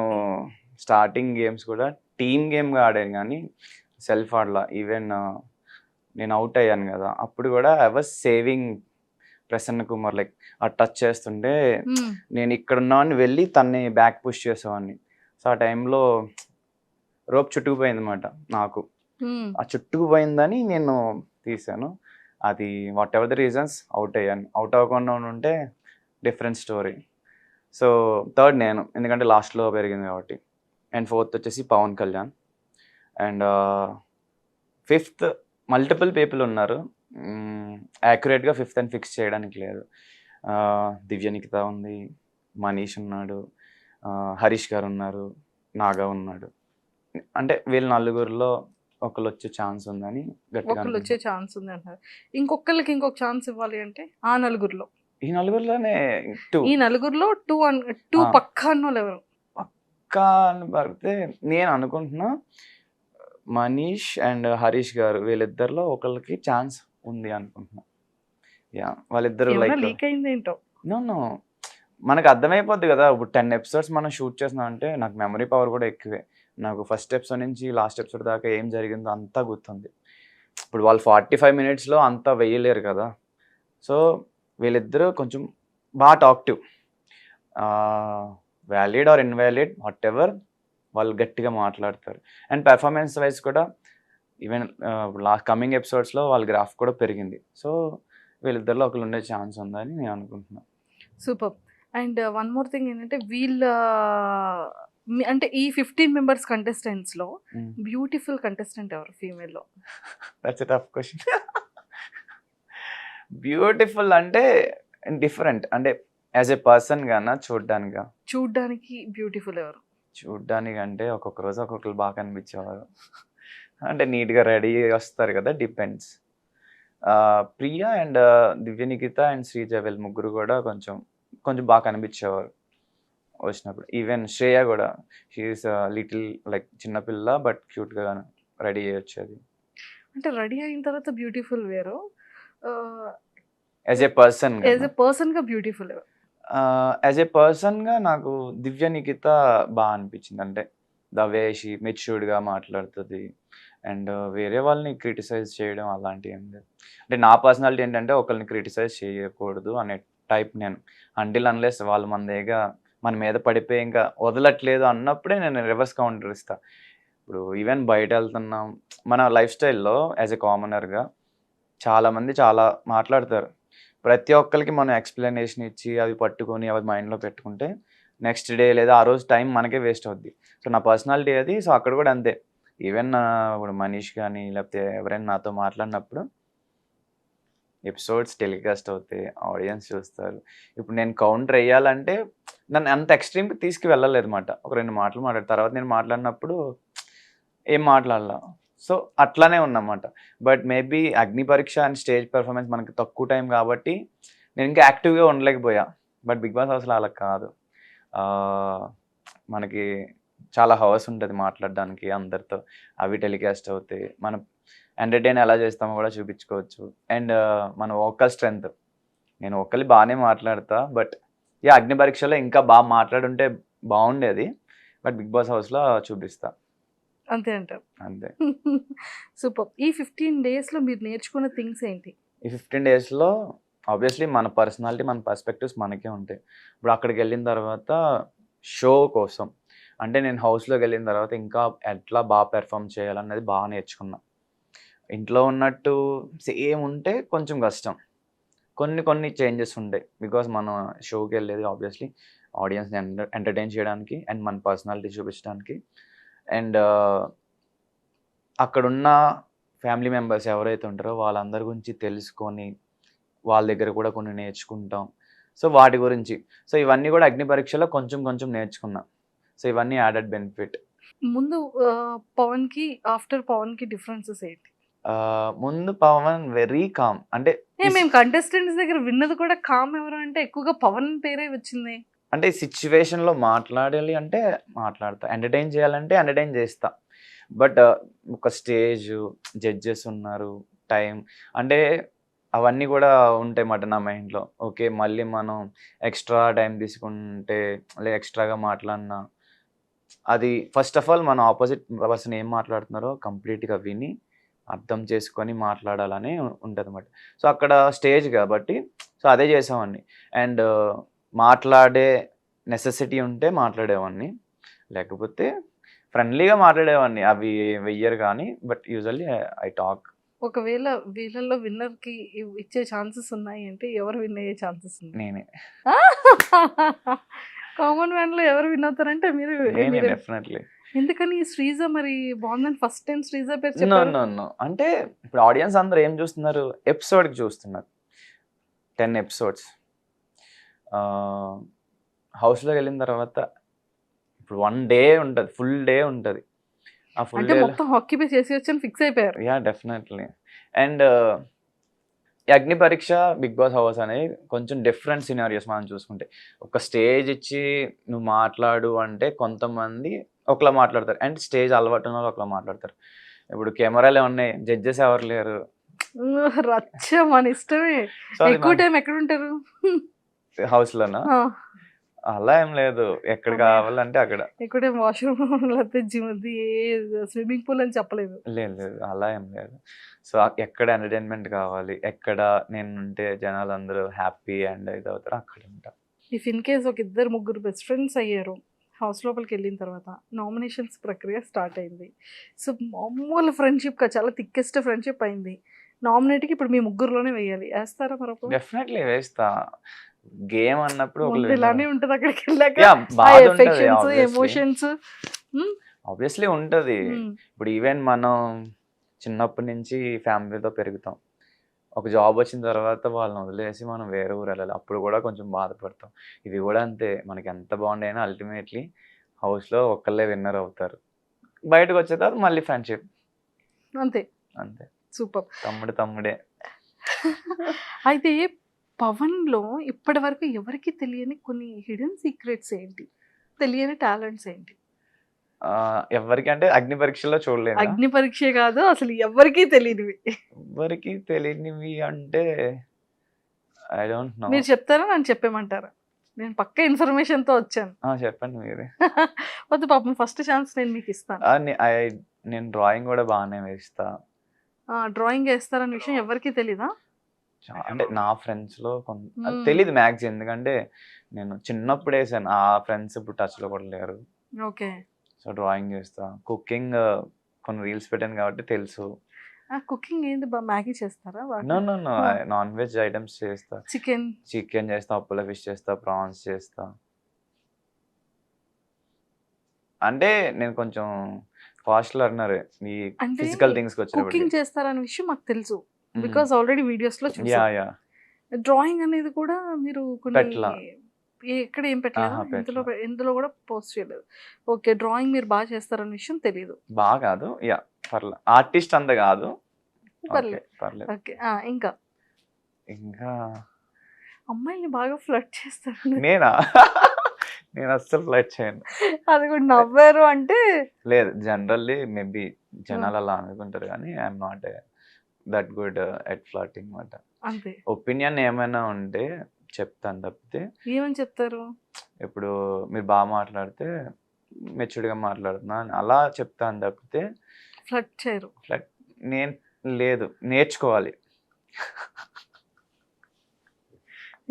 స్టార్టింగ్ గేమ్స్ కూడా టీమ్ గేమ్గా ఆడాను కానీ సెల్ఫ్ ఆడలా. ఈవెన్ నేను అవుట్ అయ్యాను కదా, అప్పుడు కూడా I was saving Prasanna Kumar. Like ఆ టచ్ చేస్తుంటే నేను ఇక్కడ ఉన్నాను వెళ్ళి తన్ని బ్యాక్ పుష్ చేసేవాడిని. సో ఆ టైంలో రోప్ చుట్టుకుపోయింది అనమాట నాకు. ఆ చుట్టుకుపోయిందని నేను తీసాను. అది what ever the reasons out అయ్యాను. అవుట్ అవ్వకుండా ఉంటే డిఫరెంట్ స్టోరీ. సో థర్డ్ నేను, ఎందుకంటే లాస్ట్లో పెరిగింది కాబట్టి. అండ్ ఫోర్త్ వచ్చేసి Pavan Kalyan. And fifth multiple people ఉన్నారు. యాక్యురేట్గా 5th అని ఫిక్స్ చేయడానికి లేదు. దివ్య నిఖిత ఉంది, మనీష్ ఉన్నాడు, హరీష్ గారు ఉన్నారు, నాగా ఉన్నాడు. అంటే వీళ్ళ నలుగురిలో ఒకళ్ళు వచ్చే ఛాన్స్ ఉందని ఒకళ్ళు వచ్చే ఛాన్స్ ఉంది అంటారు. ఇంకొకళ్ళకి ఇంకొక ఛాన్స్ ఇవ్వాలి అంటే ఆ నలుగురిలో, ఈ నలుగురిలోనే ఈ నలుగురిలో 2 పక్కా అన్నోళ్ళు ఎవరు? పక్కా అని పడితే నేను అనుకుంటున్నా మనీష్ అండ్ హరీష్ గారు, వీళ్ళిద్దరిలో ఒకళ్ళకి ఛాన్స్ ఉంది అనుకుంటున్నా. యా, వాళ్ళిద్దరు లీక్ అయింది ఏంటో. నో మనకు అర్థమైపోద్ది కదా. ఇప్పుడు 10 episodes మనం షూట్ చేస్తున్నాం అంటే నాకు మెమరీ పవర్ కూడా ఎక్కువే. నాకు ఫస్ట్ ఎపిసోడ్ నుంచి లాస్ట్ ఎపిసోడ్ దాకా ఏం జరిగిందో అంతా గుర్తుంది. ఇప్పుడు వాళ్ళు 45 minutesలో అంతా వేయలేరు కదా. సో వీళ్ళిద్దరూ కొంచెం బాగా talkative, valid or invalid whatever, వాళ్ళు గట్టిగా మాట్లాడతారు. అండ్ పెర్ఫార్మెన్స్ వైజ్ కూడా ఈవెన్ కమింగ్ ఎపిసోడ్స్లో వాళ్ళ గ్రాఫ్ కూడా పెరిగింది. సో వీళ్ళిద్దరిలో ఒకరు ఉండే ఛాన్స్ ఉందని నేను అనుకుంటున్నాను. Super. And one more thing ఏంటంటే అంటే ఈ 15 members కంటెస్టెంట్స్లో బ్యూటిఫుల్ కంటెస్టెంట్ ఎవరు ఫీమేల్లో? That's a tough question. Beautiful అంటే డిఫరెంట్, అంటే యాజ్ ఎ పర్సన్ గానా చూడ్డానికి బ్యూటిఫుల్ ఎవరు? చూడ్డానికి అంటే ఒక్కొక్క రోజు ఒక్కొక్కరు బాగా కనిపించేవారు. అంటే నీట్గా రెడీ వస్తారు కదా, depends. Priya and Divya Nikhita and Sreeja వీళ్ళు ముగ్గురు కూడా కొంచెం కొంచెం బాగా కనిపించేవారు వచ్చినప్పుడు. ఈవెన్ శ్రేయ కూడా షీఈస్ లిటిల్ లైక్ చిన్నపిల్ల బట్ క్యూట్గా రెడీ అయ్యి వచ్చేది. అంటే రెడీ అయిన తర్వాత బ్యూటిఫుల్ వేరు, as a person as a పర్సన్గా బ్యూటిఫుల్. యాజ్ ఏ పర్సన్గా నాకు దివ్య నిఖిత బాగా అనిపించింది. అంటే ద వే షీ మెచ్యూర్డ్గా మాట్లాడుతుంది అండ్ వేరే వాళ్ళని క్రిటిసైజ్ చేయడం అలాంటివి ఏం లేదు. అంటే నా పర్సనాలిటీ ఏంటంటే ఒకరిని క్రిటిసైజ్ చేయకూడదు అనే టైప్ నేను. అంటిల్ అన్లెస్ వాళ్ళు మన మీద పడిపోయి ఇంకా వదలట్లేదు అన్నప్పుడే నేను రివర్స్ కౌంటర్ ఇస్తా. ఇప్పుడు ఈవెన్ బయట వెళ్తున్నాం, మన లైఫ్ స్టైల్లో యాజ్ ఎ కామనర్గా చాలామంది చాలా మాట్లాడతారు. ప్రతి ఒక్కరికి మనం ఎక్స్ప్లెనేషన్ ఇచ్చి అవి పట్టుకొని అవి మైండ్లో పెట్టుకుంటే నెక్స్ట్ డే లేదా ఆ రోజు టైం మనకే వేస్ట్ అవుద్ది. సో నా పర్సనాలిటీ అది. సో అక్కడ కూడా అంతే. ఈవెన్ ఇప్పుడు మనీష్ కానీ లేకపోతే ఎవరైనా నాతో మాట్లాడినప్పుడు ఎపిసోడ్స్ టెలికాస్ట్ అవుతాయి, ఆడియన్స్ చూస్తారు. ఇప్పుడు నేను కౌంటర్ వేయాలంటే నన్ను అంత ఎక్స్ట్రీమ్కి తీసుకువెళ్ళలేదు అనమాట. ఒక 2 మాటలు మాట్లాడిన తర్వాత నేను మాట్లాడినప్పుడు ఏం మాట్లాడాల. సో అట్లానే ఉన్నమాట. బట్ మేబీ అగ్ని పరీక్ష అండ్ స్టేజ్ పెర్ఫార్మెన్స్ మనకి తక్కువ టైం కాబట్టి నేను ఇంకా యాక్టివ్గా ఉండలేకపోయా. బట్ బిగ్ బాస్ హౌస్లో అలా కాదు. మనకి చాలా హవర్స్ ఉంటుంది మాట్లాడడానికి అందరితో. అవి టెలికాస్ట్ అవుతాయి. మనం ఎంటర్టైన్ ఎలా చేస్తామో కూడా చూపించుకోవచ్చు. అండ్ మన వోకల్ స్ట్రెంగ్త్, నేను ఒకళ్ళు బాగానే మాట్లాడతా. బట్ అగ్ని పరీక్షలో ఇంకా బాగా మాట్లాడుంటే బాగుండేది. బట్ బిగ్ బాస్ హౌస్లో చూపిస్తా అంతే అంటారు. అంతే. సూపర్. ఈ 15 డేస్లో మీరు నేర్చుకున్న థింగ్స్ ఏంటి? ఈ 15 డేస్లో ఆబ్వియస్లీ మన పర్సనాలిటీ, మన పర్స్పెక్టివ్స్ మనకే ఉంటాయి. ఇప్పుడు అక్కడికి వెళ్ళిన తర్వాత షో కోసం అంటే నేను హౌస్లోకి వెళ్ళిన తర్వాత ఇంకా ఎట్లా బాగా పెర్ఫామ్ చేయాలన్నది బాగా నేర్చుకున్నా. ఇంట్లో ఉన్నట్టు సేమ్ ఉంటే కొంచెం కష్టం. కొన్ని చేంజెస్ ఉంటాయి. బికాస్ మనం షోకి వెళ్ళేది ఆబ్వియస్లీ ఆడియన్స్ని ఎంటర్టైన్ చేయడానికి అండ్ మన పర్సనాలిటీ చూపించడానికి. అండ్ అక్కడున్న ఫ్యామిలీ మెంబర్స్ ఎవరైతే ఉంటారో వాళ్ళందరి గురించి తెలుసుకొని వాళ్ళ దగ్గర కూడా కొన్ని నేర్చుకుంటాం. సో వాటి గురించి ఇవన్నీ కూడా అగ్ని పరీక్షలో కొంచెం నేర్చుకున్నా. సో ఇవన్నీ యాడెడ్ బెనిఫిట్. ముందు పవన్కి ఆఫ్టర్ పవన్కి డిఫరెన్సెస్ ఏంటి? ముందు పవన్ వెరీ కామ్. అంటే మేము కంటెస్టెంట్స్ దగ్గర విన్నది కూడా కామ్ ఎవరు అంటే ఎక్కువగా పవన్ పేరే వచ్చింది. అంటే సిచ్యువేషన్లో మాట్లాడాలి అంటే మాట్లాడతా, ఎంటర్టైన్ చేయాలంటే ఎంటర్టైన్ చేస్తా. బట్ ఒక స్టేజ్, జడ్జెస్ ఉన్నారు, టైం అంటే అవన్నీ కూడా ఉంటాయి మాట నా మైండ్లో. ఓకే మళ్ళీ మనం ఎక్స్ట్రా టైం తీసుకుంటే లేదా ఎక్స్ట్రాగా మాట్లాడినా అది ఫస్ట్ ఆఫ్ ఆల్ మన ఆపోజిట్ పర్సన్ ఏం మాట్లాడుతున్నారో కంప్లీట్గా విని అర్థం చేసుకొని మాట్లాడాలని ఉంటుంది అన్నమాట. సో అక్కడ స్టేజ్ కాబట్టి అదే చేసామని. అండ్ మాట్లాడే నెసెసిటీ ఉంటే మాట్లాడేవాడిని, లేకపోతే ఫ్రెండ్లీగా మాట్లాడేవాడిని. అవి వెయ్యరు కానీ బట్ యూజువల్లీ ఐ టాక్. ఒకవేళ వీళ్ళల్లో విన్నర్కి ఇచ్చే ఛాన్సెస్ ఉన్నాయి అంటే ఎవరు విన్ అయ్యే ఛాన్సెస్ ఉన్నాయి? నేనే. కామన్ మ్యాన్లో ఎవరు విన్ అవుతారంటే మీరు. డెఫినెట్లీ. ఎందుకని శ్రీజ మరి బాగుందని ఫస్ట్ టైం శ్రీజ పేరు చెప్పారు? నో అంటే ఇప్పుడు ఆడియన్స్ అందరూ ఏం చూస్తున్నారు, ఎపిసోడ్కి చూస్తున్నారు. 10 ఎపిసోడ్స్ హౌస్లోకి వెళ్ళిన తర్వాత ఇప్పుడు 1 డే ఉంటుంది, ఫుల్ డే ఉంటుంది. ఆ ఫుల్ అంటే డే మొత్తం ఆక్యుపై చేసి వచ్చి ఫిక్స్ అయిపోయారు. డెఫినెట్లీ. అండ్ అగ్ని పరీక్ష, బిగ్ బాస్ హౌస్ అనేది కొంచెం డిఫరెంట్ సినారియోస్ మనం చూసుకుంటే. ఒక స్టేజ్ ఇచ్చి నువ్వు మాట్లాడు అంటే కొంతమంది ఒకలా మాట్లాడతారు అండ్ స్టేజ్ అలవాటు ఉన్న వాళ్ళు ఒకలా మాట్లాడతారు. ఇప్పుడు కెమెరాలు ఉన్నాయి, జడ్జెస్ ఎవరు లేరు. రచ్చ మన ఇష్టమే. ఎక్కువ టైం ఎక్కడ ఉంటారు హౌస్లోనా? అలా ఏం లేదు, ఎక్కడ కావాలంటే అక్కడ. ఎక్కువ టైం వాష్రూమ్ లేకపోతే జిమ్, స్విమ్మింగ్ పూల్ అని చెప్పలేదు. లేదు అలా ఏం లేదు. సో ఎక్కడ ఎంటర్టైన్మెంట్ కావాలి, ఎక్కడ నేను ఉంటే జనాలు అందరూ హ్యాపీ అండ్ ఇది అవుతారు అక్కడ ఉంటా. ఇఫ్ ఇన్ కేస్ ఒక 2-3 బెస్ట్ ఫ్రెండ్స్ అయ్యారు, హౌస్ లోపలికి వెళ్ళిన తర్వాత నామినేషన్స్ ప్రక్రియ స్టార్ట్ అయింది. సో మామూలు ఫ్రెండ్షిప్ చాలా థిక్కెస్ట్ ఫ్రెండ్షిప్ అయింది. నామినేట్కి ఇప్పుడు మీ ముగ్గురులోనే వేయాలి, వేస్తారా మరొక? డెఫినెట్లీ వేస్తా. గేమ్ అన్నప్పుడు ఇలానే ఉంటుంది అక్కడికి వెళ్ళాక. ఎమోషన్స్ ఆబ్వియస్లీ ఉంటుంది. ఇప్పుడు ఈవెన్ మనం చిన్నప్పటి నుంచి ఫ్యామిలీతో పెరుగుతాం. ఒక జాబ్ వచ్చిన తర్వాత వాళ్ళని వదిలేసి మనం వేరే ఊరు వెళ్ళాలి, అప్పుడు కూడా కొంచెం బాధపడతాం. ఇది కూడా అంతే, మనకి ఎంత బాగుండైనా అల్టిమేట్లీ హౌస్లో ఒక్కళ్ళే విన్నర్ అవుతారు. బయటకు వచ్చే తర్వాత మళ్ళీ ఫ్రెండ్షిప్ అంతే. అంతే. సూపర్. తమ్ముడే. అయితే పవన్‌లో ఇప్పటివరకు ఎవరికీ తెలియని కొన్ని హిడెన్ సీక్రెట్స్ ఏంటి? తెలియని టాలెంట్స్ ఏంటి? ఎవరికంటే అగ్ని పరీక్షలో చూడలేదా? అగ్ని పరీక్షే కాదు అసలు ఎవ్వరికీ తెలీనివి. ఎవ్వరికి తెలియనివి అంటే ఐ డోంట్ నో. మీరు చెప్తారా? నన్ను చెప్పేయమంటారా? నేను పక్కా ఇన్ఫర్మేషన్‌తో వచ్చాను. చెప్పండి మీరే. వద్దు పాపం ఫస్ట్ ఛాన్స్ నేను మీకు ఇస్తాను. నేను డ్రాయింగ్ కూడా బాగానే వేస్తా. డ్రాయింగ్ ఏస్తారన్న విషయం ఎవరికీ తెలీదా? అంటే నా ఫ్రెండ్స్‌లో మ్మ్. తెలీదు మ్యాక్స్, ఎందుకంటే నేను చిన్నప్పుడు వేసాను. ఆ ఫ్రెండ్స్ ఇప్పుడు టచ్‌లో కూడా లేరు. ఓకే. సో డ్రాయింగ్ చేస్తా. కుకింగ్ కొన్ని రీల్స్ పెట్టాను కాబట్టి తెలుసు. కుకింగ్ ఏంటి మ్యాగీ చేస్తారా? నో నాన్ వెజ్ ఐటమ్స్ చేస్తా. చికెన్. చికెన్ చేస్తా, అప్పుల ఫిష్ చేస్తా, ప్రాన్స్ చేస్తా. అంటే నేను కొంచెం ఫాస్ట్ లెర్నర్ ఈ అంటే ఫిజికల్ థింగ్స్ కి వచ్చినప్పుడు. కుకింగ్ చేస్తారన్న విషయం మాకు తెలుసు. బికాస్ ఆల్రెడీ వీడియోస్ లో యా చూసా. యా డ్రాయింగ్ అనేది కూడా మీరు కొన్ని పెట్టలా. ఎక్కడ ఏం పెట్టలేదు. ఆహా, ఇందులో పెట్టలా. ఇందులో కూడా పోస్ట్ చేయలేదు. ఓకే. డ్రాయింగ్ మీరు బాగా చేస్తారన్న విషయం తెలియదు. బాగా కాదు, యా పర్లేదు. ఆర్టిస్ట్ అంత కాదు. ఓకే, పర్లేదు. పర్లేదు. ఓకే. ఇంకా ఇంకా అమ్మాయిని బాగా ఫ్లర్ట్ చేస్తారు. నేనా? నేను అస్సలు ఫ్లైట్ చేయను. అది కూడా నవ్వారు అంటే లేదు, జనరల్లీ మేబీ జనాలు అలా అనుకుంటారు కానీ I'm not that good at flirting మాట. అంతే. ఒపీనియన్ ఏమైనా ఉంటే చెప్తాను తప్పితే, ఏమని చెప్తారు? ఇప్పుడు మీరు బాగా మాట్లాడితే మెచ్యూర్డ్గా మాట్లాడుతున్నా అని అలా చెప్తాను తప్పితే ఫ్లర్ట్ చేయరు. ఫ్లట్ నేను లేదు, నేర్చుకోవాలి.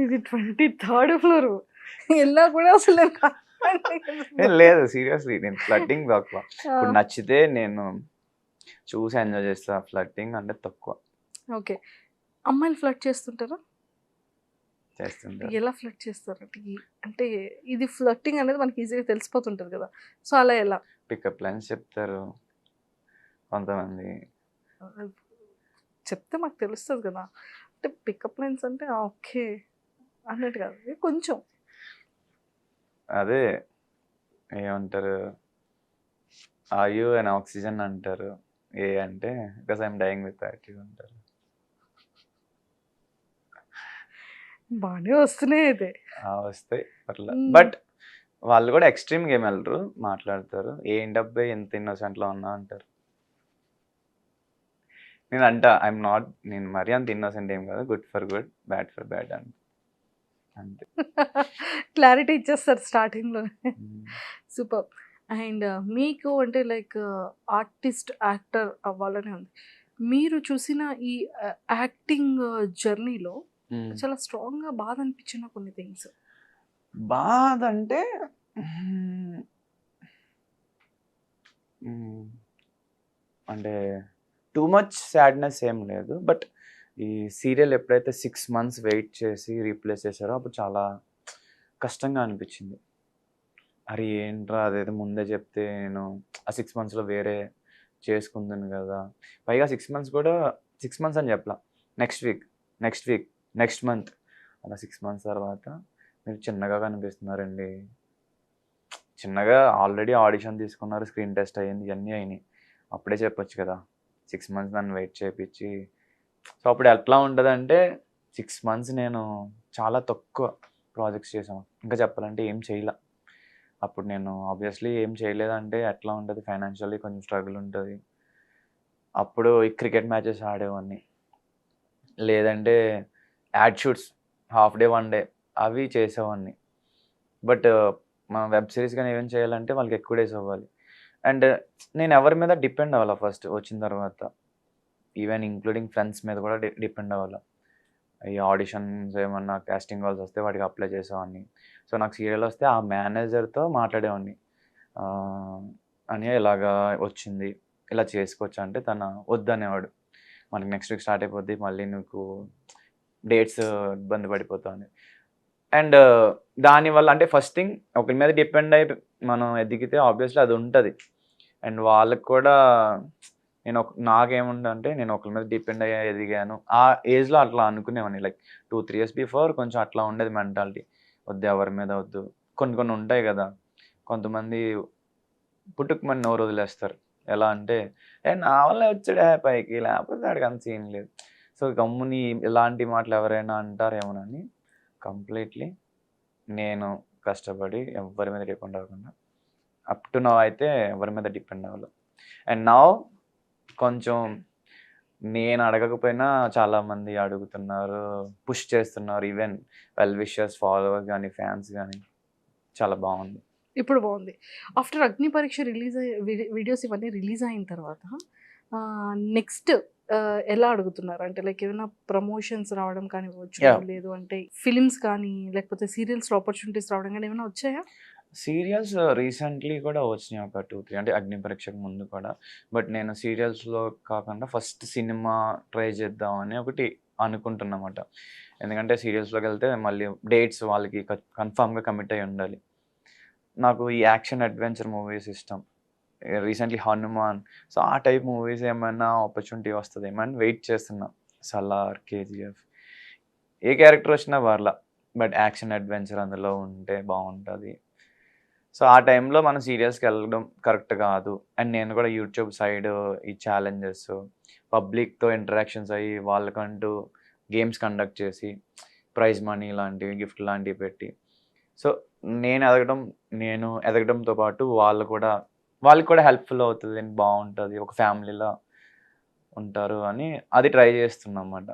ఇది 23rd ఫ్లోర్ ఎలా కూడా అసలు లేదు సీరియస్లీ, నేను ఫ్లట్టింగ్ తక్కువ. ఇప్పుడు నచ్చితే నేను చూసి ఎంజాయ్ చేస్తా, ఫ్లట్టింగ్ అంటే తక్కువ ఓకే. అమ్మాయిలు ఫ్లర్ట్ చేస్తుంటారా? చేస్తుంటారు. ఎలా ఫ్లర్ట్ చేస్తారు అంటే ఇది ఫ్లర్టింగ్ అనేది మనకి ఈజీగా తెలిసిపోతుంటది కదా. సో అలా ఎలా? పికప్ లైన్స్ చెప్తారు కొంతమంది. చెప్తే మాకు తెలుస్తుంది కదా. అంటే పికప్ లైన్స్ అంటే ఓకే అన్నట్టు కాదు, ఇది కొంచెం అదే ఏమంటారు, ఆర్ యూ అండ్ ఆక్సిజన్ అంటారు. ఏ అంటే because I'm dying with attitude అంటారు. బాగానే వస్తున్నాయి అయితే. వస్తాయి పర్లేదు. మ్మ్. బట్ వాళ్ళు కూడా ఎక్స్ట్రీమ్ గేమ్ వెళ్ళరు, మాట్లాడతారు. ఏంటబ్బే ఎంత ఇన్నోసెంట్లో ఉన్నా అంటారు. నేను ఐఎమ్ నాట్, నేను మరీ అంత ఇన్నోసెంట్ ఏం కాదు. Good for good, bad for bad అంతే. క్లారిటీ ఇచ్చేస్తారు స్టార్టింగ్లో. మ్మ్. సూపర్. అండ్ మీకు అంటే లైక్ ఆర్టిస్ట్ యాక్టర్ అవ్వాలని ఉంది. మీరు చూసిన ఈ యాక్టింగ్ జర్నీలో మ్మ్. చాలా స్ట్రాంగ్గా బాధ అనిపించిన కొన్ని థింగ్స్. బాధ అంటే అంటే టూ మచ్ సాడ్నెస్ ఏం లేదు. బట్ ఈ సీరియల్ ఎప్పుడైతే 6 months వెయిట్ చేసి రీప్లేస్ చేశారో అప్పుడు చాలా కష్టంగా అనిపించింది. అరే ఏంట్రా, అదేదో ముందే చెప్తే నేను ఆ 6 monthsలో వేరే చేసుకుందాను కదా. పైగా 6 months కూడా 6 months అని చెప్పలా, నెక్స్ట్ వీక్, నెక్స్ట్ మంత్, అలా 6 months తర్వాత మీరు చిన్నగా కనిపిస్తున్నారండి. చిన్నగా ఆల్రెడీ ఆడిషన్ తీసుకున్నారు, స్క్రీన్ టెస్ట్ అయ్యింది, ఇవన్నీ అయినాయి. అప్పుడే చెప్పొచ్చు కదా. 6 months నన్ను వెయిట్ చేయించి. సో అప్పుడు ఎట్లా ఉంటుందంటే 6 months నేను చాలా తక్కువ ప్రాజెక్ట్స్ చేసాను. ఇంకా చెప్పాలంటే ఏం చేయలే. అప్పుడు నేను ఆబ్వియస్లీ ఏం చేయలేదంటే ఎట్లా ఉంటుంది, ఫైనాన్షియల్లీ కొంచెం స్ట్రగుల్ ఉంటుంది. అప్పుడు ఈ క్రికెట్ మ్యాచెస్ ఆడేవాడిని, లేదంటే add shoots half day 1 day అవి చేసేవాడిని. బట్ మన వెబ్ సిరీస్ కానీ ఏం చేయాలంటే వాళ్ళకి ఎక్కువ డేస్ అవ్వాలి. అండ్ నేను ఎవరి మీద డిపెండ్ అవ్వాలి ఫస్ట్ వచ్చిన తర్వాత. ఈవెన్ ఇంక్లూడింగ్ ఫ్రెండ్స్ మీద కూడా డిపెండ్ అవ్వాలి. ఈ ఆడిషన్స్ ఏమన్నా కాస్టింగ్ కాల్స్ వస్తే వాటికి అప్లై చేసేవాడిని. సో నాకు సీరియల్ వస్తే ఆ మేనేజర్తో మాట్లాడేవాడిని, అని ఇలాగా వచ్చింది, ఇలా చేసుకోవచ్చు అంటే తన వద్దనేవాడు. మనకి నెక్స్ట్ వీక్ స్టార్ట్ అయిపోద్ది, మళ్ళీ నీకు డేట్స్ ఇబ్బంది పడిపోతుంది. అండ్ దానివల్ల అంటే ఫస్ట్ థింగ్ ఒకరి మీద డిపెండ్ అయి మనం ఎదిగితే ఆబ్వియస్లీ అది ఉంటుంది. అండ్ వాళ్ళకి కూడా నాకేముందంటే నేను ఒకరి మీద డిపెండ్ అయ్యి ఎదిగాను. ఆ ఏజ్లో అట్లా అనుకునేవాడిని. లైక్ 2-3 years బిఫోర్ కొంచెం అట్లా ఉండేది మెంటాలిటీ. వద్దు, ఎవరి మీద వద్దు. కొన్ని ఉంటాయి కదా, కొంతమంది పుట్టుకమని నోరు వదిలేస్తారు. ఎలా అంటే నా వల్ల వచ్చాడే పైకి, లేకపోతే వాడికి అంత సీన్ లేదు. సో గమ్ముని ఇలాంటి మాటలు ఎవరైనా అంటారేమోనని కంప్లీట్లీ నేను కష్టపడి ఎవరి మీద డిపెండ్ అవ్వకుండా అప్ టు నౌ అయితే ఎవరి మీద డిపెండ్ అవ్వలేదు. అండ్ నౌ కొంచెం నేను అడగకపోయినా చాలామంది అడుగుతున్నారు, పుష్ చేస్తున్నారు. ఈవెన్ వెల్ విషర్స్, ఫాలోవర్స్ కానీ, ఫ్యాన్స్ కానీ. చాలా బాగుంది. ఇప్పుడు బాగుంది. ఆఫ్టర్ అగ్ని పరీక్ష రిలీజ్ వీడియోస్ ఇవన్నీ రిలీజ్ అయిన తర్వాత నెక్స్ట్ ఎలా అడుగుతున్నారు? అంటే లైక్ ఏమైనా ప్రమోషన్స్ రావడం కానివ్వచ్చు, Yeah. లేదు అంటే ఫిలిమ్స్ కానీ లేకపోతే సీరియల్స్లో ఆపర్చునిటీస్ రావడం కానీ ఏమైనా వచ్చాయా? సీరియల్స్ రీసెంట్లీ కూడా వచ్చినాయి ఒక 2-3, అంటే అగ్ని పరీక్షకు ముందు కూడా. బట్ నేను సీరియల్స్లో కాకుండా ఫస్ట్ సినిమా ట్రై చేద్దామని ఒకటి అనుకుంటున్నమాట. ఎందుకంటే సీరియల్స్లోకి వెళ్తే మళ్ళీ డేట్స్ వాళ్ళకి కన్ఫామ్గా కమిట్ అయి ఉండాలి. నాకు ఈ యాక్షన్ అడ్వెంచర్ మూవీస్ ఇష్టం. రీసెంట్లీ హనుమాన్, సో ఆ టైప్ మూవీస్ ఏమైనా ఆపర్చునిటీ వస్తుందేమో అని వెయిట్ చేస్తున్నా. సలార్, కేజీఎఫ్, ఏ క్యారెక్టర్ వచ్చినా పర్లా, బట్ యాక్షన్ అడ్వెంచర్ అందులో ఉంటే బాగుంటుంది. సో ఆ టైంలో మనం సీరియల్స్కి వెళ్ళడం కరెక్ట్ కాదు. అండ్ నేను కూడా యూట్యూబ్ సైడ్ ఈ ఛాలెంజెస్, పబ్లిక్తో ఇంటరాక్షన్స్ అయ్యి వాళ్ళకంటూ గేమ్స్ కండక్ట్ చేసి ప్రైజ్ మనీ లాంటివి, గిఫ్ట్ లాంటివి పెట్టి, సో నేను ఎదగడంతో పాటు వాళ్ళకి కూడా హెల్ప్ఫుల్ అవుతుంది, బాగుంటుంది, ఒక ఫ్యామిలీలో ఉంటారు అని అది ట్రై చేస్తున్నాం అన్నమాట.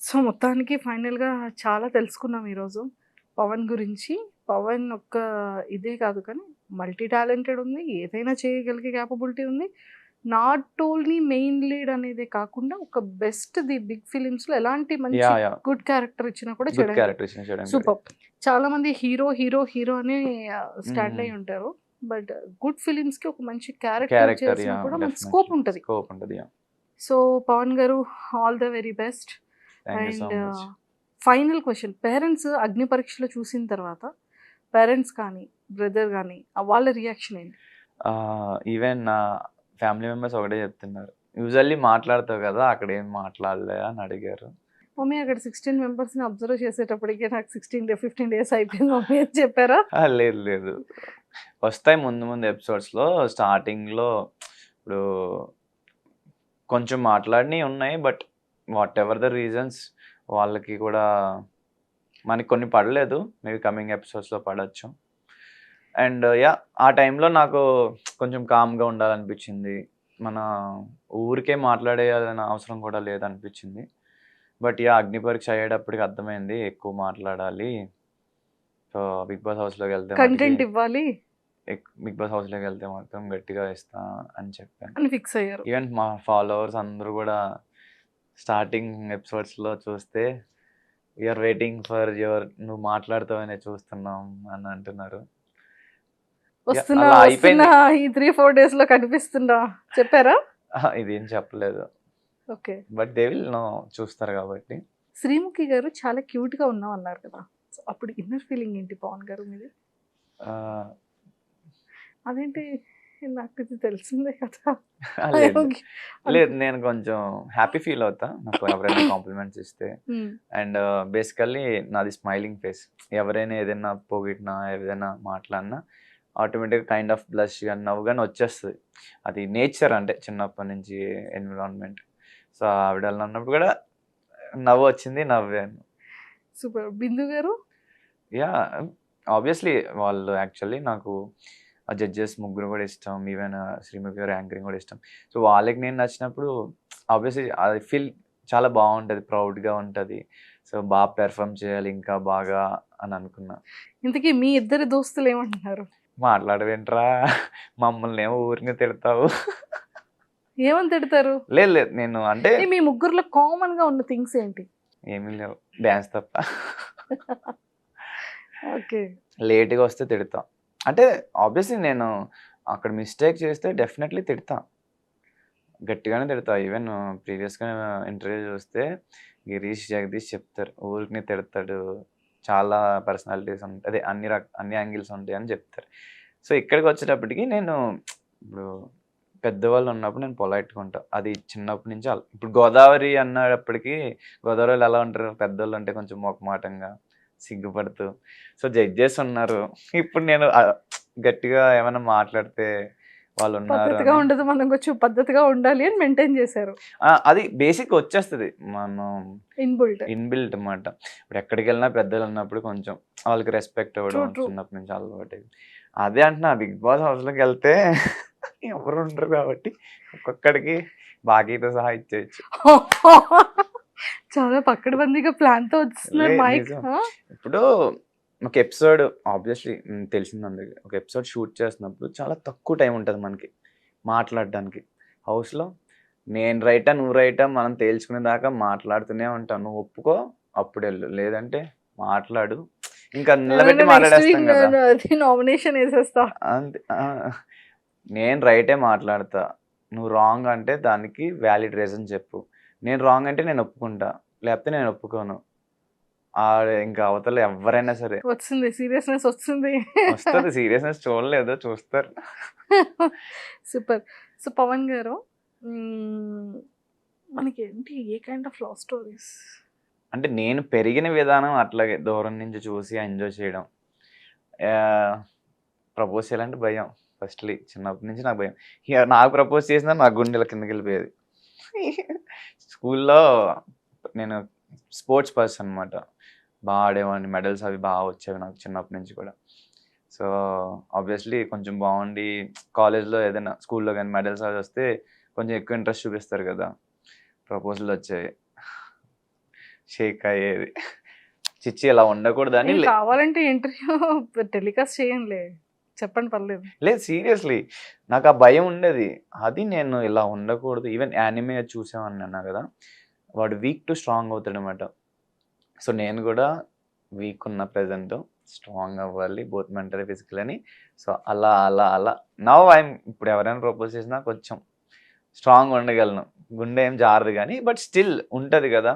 సో మొత్తానికి ఫైనల్గా చాలా తెలుసుకున్నాం ఈరోజు పవన్ గురించి. పవన్ ఒక్క ఇదే కాదు కానీ మల్టీ టాలెంటెడ్ ఉంది, ఏదైనా చేయగలిగే క్యాపబిలిటీ ఉంది. నాట్ ఓన్లీ మెయిన్ లీడ్ అనేది కాకుండా ఒక బెస్ట్ ది బిగ్ ఫిలిమ్స్లో ఎలాంటి మంచి గుడ్ క్యారెక్టర్ ఇచ్చినా కూడా గుడ్ క్యారెక్టర్ చేయడం సూపర్. చాలా మంది హీరో హీరో హీరో అని స్టాండ్ అయి ఉంటారు, బట్ గుడ్ ఫిలిమ్స్ కి ఒక మంచి క్యారెక్టర్ చేసినా కూడా మంచి స్కోప్ ఉంటుంది. సో పవన్ గారు, all the very best. And final question, parents అగ్ని పరీక్షలో చూసిన తర్వాత పేరెంట్స్ కానీ బ్రదర్ కానీ వాళ్ళ రియాక్షన్ ఏంటి? ఈవెన్ నా ఫ్యామిలీ మెంబర్స్ ఒకటే చెప్తున్నారు, యూజువల్లీ మాట్లాడతావు కదా, అక్కడ ఏం మాట్లాడలే అని అడిగారు. మమ్మీ అక్కడ 16 మెంబర్స్ని అబ్జర్వ్ చేసేటప్పటికే నాకు 15 days అయిపోయింది మమ్మీ అని చెప్పారా? లేదు, వస్తాయి ముందు ఎపిసోడ్స్లో. స్టార్టింగ్లో ఇప్పుడు కొంచెం మాట్లాడినవి ఉన్నాయి, but what ever the reasons వాళ్ళకి కూడా మనకి కొన్ని పడలేదు, మేబీ కమింగ్ ఎపిసోడ్స్లో పడవచ్చు. అండ్ ఆ టైంలో నాకు కొంచెం కామ్గా ఉండాలనిపించింది, మన ఊరికే మాట్లాడేయాలన్న అవసరం కూడా లేదనిపించింది. బట్ అగ్ని పరీక్ష అయ్యేటప్పటికి అర్థమైంది ఎక్కువ మాట్లాడాలి. సో బిగ్ బాస్ హౌస్లోకి వెళ్తే కంటెంట్ ఇవ్వాలి, బిగ్ బాస్ హౌస్లోకి వెళ్తే మాత్రం గట్టిగా ఇస్తా అని చెప్పాను అని ఫిక్స్ అయ్యారు. ఈవెన్ మా ఫాలోవర్స్ అందరూ కూడా స్టార్టింగ్ ఎపిసోడ్స్లో చూస్తే వీఆర్ వెయిటింగ్ ఫర్ నువ్వు మాట్లాడుతావనే చూస్తున్నాం అని అంటున్నారు. వస్తున్నా ఈ 3-4 days లో కనిపిస్తున్నా చెప్పారా? ఇదేం చెప్పలేదు, okay, but they will know, చూస్తారు కాబట్టి. శ్రీముఖి గారు చాలా క్యూట్ గా ఉన్నాం అన్నారు కదా, సో అప్పుడు ఇన్నర్ ఫీలింగ్ ఏంటి పవన్ గారు మీది? అదేంటి, నాకు ఇది తెలిసిందే కదా. లేదు, నేను కొంచెం హ్యాపీ ఫీల్ అవుతా నాకు ఎవరైనా కాంప్లిమెంట్స్ ఇస్తే. అండ్ బేసికల్లీ నాది స్మైలింగ్ ఫేస్. ఎవరైనా ఏదైనా పొగిడినా, ఏదైనా మాట్లాడినా ఆటోమేటిక్గా కైండ్ ఆఫ్ బ్లష్ కానీ నవ్వు కానీ వచ్చేస్తుంది. అది నేచర్, అంటే చిన్నప్పటి నుంచి ఎన్విరాన్మెంట్. సో ఆవిడ అన్నప్పుడు కూడా నవ్వు వచ్చింది, నవ్వాను. సూపర్. బిందు గారు? ఆబ్వియస్లీ వాళ్ళు యాక్చువల్లీ నాకు ఆ జడ్జెస్ ముగ్గురు కూడా ఇష్టం, ఈవెన్ శ్రీముఖి గారు యాంకరింగ్ కూడా ఇష్టం. సో వాళ్ళకి నేను నచ్చినప్పుడు ఆబ్వియస్లీ అది ఫీల్ చాలా బాగుంటుంది, ప్రౌడ్గా ఉంటుంది. సో బాగా పెర్ఫామ్ చేయాలి ఇంకా బాగా అని అనుకున్నా. ఇంతకీ మీ ఇద్దరు దోస్తులు ఏమంటున్నారు? మాట్లాడవేంట్రా, మమ్మల్ని ఏమో ఊరిని తిడతావు. ఏమని తిడతారు? లేదు, నేను అంటే మీ ముగ్గురులో కామన్ గా ఉన్న థింగ్స్ ఏంటి? ఏమీ లేవు, డ్యాన్స్ తప్ప. ఓకే. లేట్గా వస్తే తిడతాం, అంటే ఆబ్వియస్లీ నేను అక్కడ మిస్టేక్ చేస్తే డెఫినెట్లీ తిడతా, గట్టిగానే తిడతా. ఈవెన్ ప్రీవియస్గా ఇంటర్వ్యూ చూస్తే గిరీష్ జగదీష్ చెప్తారు, ఊరికి తిడతాడు, చాలా పర్సనాలిటీస్ ఉంటాయి, అదే అన్ని యాంగిల్స్ ఉంటాయి అని చెప్తారు. సో ఇక్కడికి వచ్చేటప్పటికి నేను ఇప్పుడు పెద్దవాళ్ళు ఉన్నప్పుడు నేను పొలైట్గా ఉంటాను, అది చిన్నప్పటి నుంచి. ఇప్పుడు గోదావరి అన్నప్పటికీ గోదావరిలో ఎలా ఉంటారు, పెద్దవాళ్ళు అంటే కొంచెం మొకమాటంగా సిగ్గుపడుతూ. సో జడ్జెస్ ఉన్నారు, ఇప్పుడు నేను గట్టిగా ఏమైనా మాట్లాడితే వాళ్ళు ఉన్నారు పద్ధతిగా అని. ఉండదు, మనం కొంచెం పద్ధతిగా ఉండాలి అని మెయింటైన్ చేశారు. అది బేసిక్ వచ్చేస్తుంది మనం ఇన్బుల్ట్. ఇన్బిల్ట్ అన్నమాట. ఇప్పుడు ఎక్కడికి వెళ్ళినా పెద్దలు ఉన్నప్పుడు కొంచెం వాళ్ళకి రెస్పెక్ట్ ఇవ్వడం True. చిన్నప్పటి నుంచి అలవాటు. అదే అంటున్నా, బిగ్ బాస్ హౌస్లోకి వెళ్తే ఎవరు ఉండరు కాబట్టి ఒక్కొక్కడికి బాకీతో సహా ఇచ్చేయచ్చు. చాలా పక్కడబందీగా ప్లాన్ తో వస్తున్నారు లే, మైక్. నిజం. ఇప్పుడు ఒక ఎపిసోడ్ ఆబ్వియస్లీ తెలిసింది అందరికి, ఒక ఎపిసోడ్ షూట్ చేస్తున్నప్పుడు చాలా తక్కువ టైం ఉంటుంది మనకి మాట్లాడడానికి. హౌస్లో నేను రైటా నువ్వు రైటా మనం తేల్చుకునే దాకా మాట్లాడుతూనే ఉంటాను. నువ్వు ఒప్పుకో అప్పుడు వెళ్ళు, లేదంటే మాట్లాడు, ఇంకా నిలబెట్టి మాట్లాడేస్తాం కదా. నామినేషన్ వేసేస్తా. అంతే. నేను రైటే మాట్లాడతా, నువ్వు రాంగ్ అంటే దానికి వ్యాలిడ్ రీజన్ చెప్పు. నేను రాంగ్ అంటే నేను ఒప్పుకుంటా, లేకపోతే నేను ఒప్పుకోను. ఇంకా అవతల ఎవరైనా సరే వచ్చింది సీరియస్నెస్ వస్తుంది. వస్తుంది. సీరియస్నెస్ చూడలేదు, చూస్తారు. సూపర్. సో పవన్ గారు, మనకి ఏంటి ఏ కైండ్ ఆఫ్ లవ్ స్టోరీస్? అంటే నేను పెరిగిన విధానం అట్లాగే దూరం నుంచి చూసి ఎంజాయ్ చేయడం. ప్రపోజ్ చేయాలంటే భయం. ఫస్ట్లీ చిన్నప్పటి నుంచి నాకు భయం. ఇక నాకు ప్రపోజ్ చేసినా నా గుండెల కిందకి వెళ్ళిపోయేది. స్కూల్లో నేను స్పోర్ట్స్ పర్సన్ అనమాట, బాగా ఆడేవాడిని, మెడల్స్ అవి బాగా వచ్చేవి నాకు చిన్నప్పటి నుంచి కూడా. సో ఆబ్వియస్లీ కొంచెం బాగుండి కాలేజ్లో ఏదైనా స్కూల్లో కానీ మెడల్స్ అవి వస్తే కొంచెం ఎక్కువ ఇంట్రెస్ట్ చూపిస్తారు కదా. ప్రపోజల్ వచ్చాయి, షేక్ అయ్యేది. చిచ్చి ఇలా ఉండకూడదని. కావాలంటే ఇంటర్వ్యూ టెలికాస్ట్ చేయండి, చెప్పండి పర్లేదు. లేదు సీరియస్లీ నాకు ఆ భయం ఉండేది. అది నేను ఇలా ఉండకూడదు. ఈవెన్ యానిమే చూసామని అన్నా కదా, వాడు వీక్ టు స్ట్రాంగ్ అవుతాడు అనమాట. సో నేను కూడా వీక్ ఉన్న ప్రెజెంట్ స్ట్రాంగ్ అవ్వాలి, బోత్ మెంటల్ ఫిజికల్ అని. సో అలా అలా అలా నవ్ ఐఎమ్, ఇప్పుడు ఎవరైనా ప్రపోజ్ చేసినా కొంచెం స్ట్రాంగ్ ఉండగలను. గుండె ఏం జారదు కానీ, బట్ స్టిల్ ఉంటుంది కదా,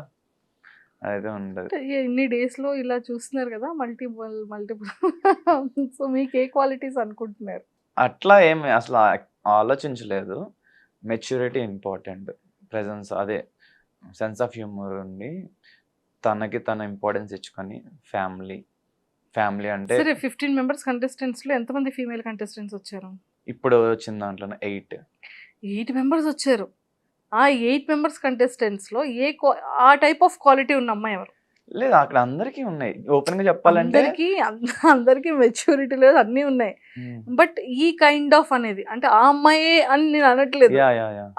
అదైతే ఉండదు. ఇన్ని డేస్ లో ఇలా చూస్తున్నారు కదా, మల్టిపుల్. సో మీకు ఏ క్వాలిటీస్ అనుకుంటున్నారు? అట్లా ఏమి అసలు ఆలోచించలేదు. మెచ్యూరిటీ ఇంపార్టెంట్, ప్రెజెన్స్, అదే సెన్స్ ఆఫ్ హ్యూమర్ ఉండి తనకి తన ఇంపార్టెన్స్ ఇచ్చుకొని ఫ్యామిలీ అంటే. సరే 15 మెంబర్స్ కంటెస్టెంట్స్ లో ఎంతమంది ఫీమేల్ కంటెస్టెంట్స్ వచ్చారు? ఇప్పుడు వచ్చిన దాంట్లో 8 మెంబర్స్ వచ్చారు. ఆ 8 మెంబర్స్ కంటెస్టెంట్స్ లో ఆ టైప్ ఆఫ్ క్వాలిటీ ఉన్న అమ్మాయి ఎవరు? లేదు, అక్కడ అందరికీ ఉన్నాయి. ఓపెన్ గా చెప్పాలంటే అందరికి మెచ్యూరిటీ లేదు, అన్నీ ఉన్నాయి. బట్ ఈ కైండ్ ఆఫ్ అనేది అంటే ఆ అమ్మాయి అని నేను అనట్లేదు.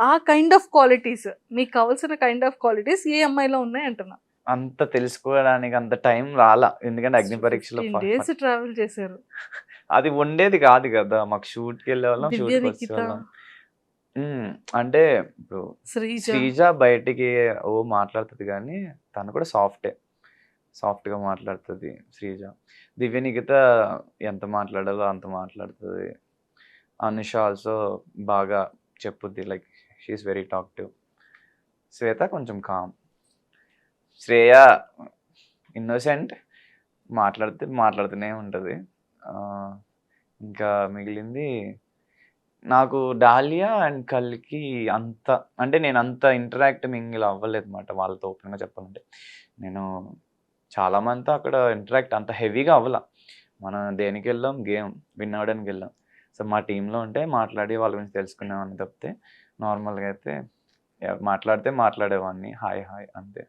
ఆ కైండ్ ఆఫ్ క్వాలిటీస్, మీకు కావాల్సిన కైండ్ ఆఫ్ క్వాలిటీస్ ఏ అమ్మాయిలో ఉన్నాయి అంటున్నా. అంత తెలుసుకోవడానికి అంత టైం రాలా, ఎందుకంటే అగ్ని పరీక్షలో డేస్ ట్రావెల్ చేశారు. అది ఉండేది కాదు కదా, మాకు షూట్కి వెళ్ళే వాళ్ళం, దివ్య, షూట్కి నిఖిత, వచ్చే వాళ్ళం. అంటే ఇప్పుడు శ్రీజ. శ్రీజ బయటికి మాట్లాడుతుంది కానీ తను కూడా సాఫ్ట్గా మాట్లాడుతుంది శ్రీజ. దివ్య నిఖిత ఎంత మాట్లాడాలో అంత మాట్లాడుతుంది. అనుష ఆల్సో బాగా చెప్పుద్ది, లైక్ షీఈస్ వెరీ టాక్టివ్. శ్వేత కొంచెం కామ్. శ్రేయ ఇన్నోసెంట్, మాట్లాడుతూనే ఉంటుంది. ఇంకా మిగిలింది నాకు డాలియా అండ్ కల్కి అంత, అంటే నేను అంత ఇంటరాక్ట్ మింగిల్ అవ్వలేదు అనమాట వాళ్ళతో. ఓపెన్గా చెప్పాలంటే నేను చాలామందితో అక్కడ ఇంటరాక్ట్ అంత హెవీగా అవ్వాల. మనం దేనికి వెళ్ళాం, గేమ్ విన్ అవ్వడానికి వెళ్ళాం. సో మా టీంలో ఉంటే మాట్లాడి వాళ్ళ గురించి తెలుసుకునేవాడిని తప్పితే, నార్మల్గా అయితే మాట్లాడితే మాట్లాడేవాడిని, హాయ్ అంతే.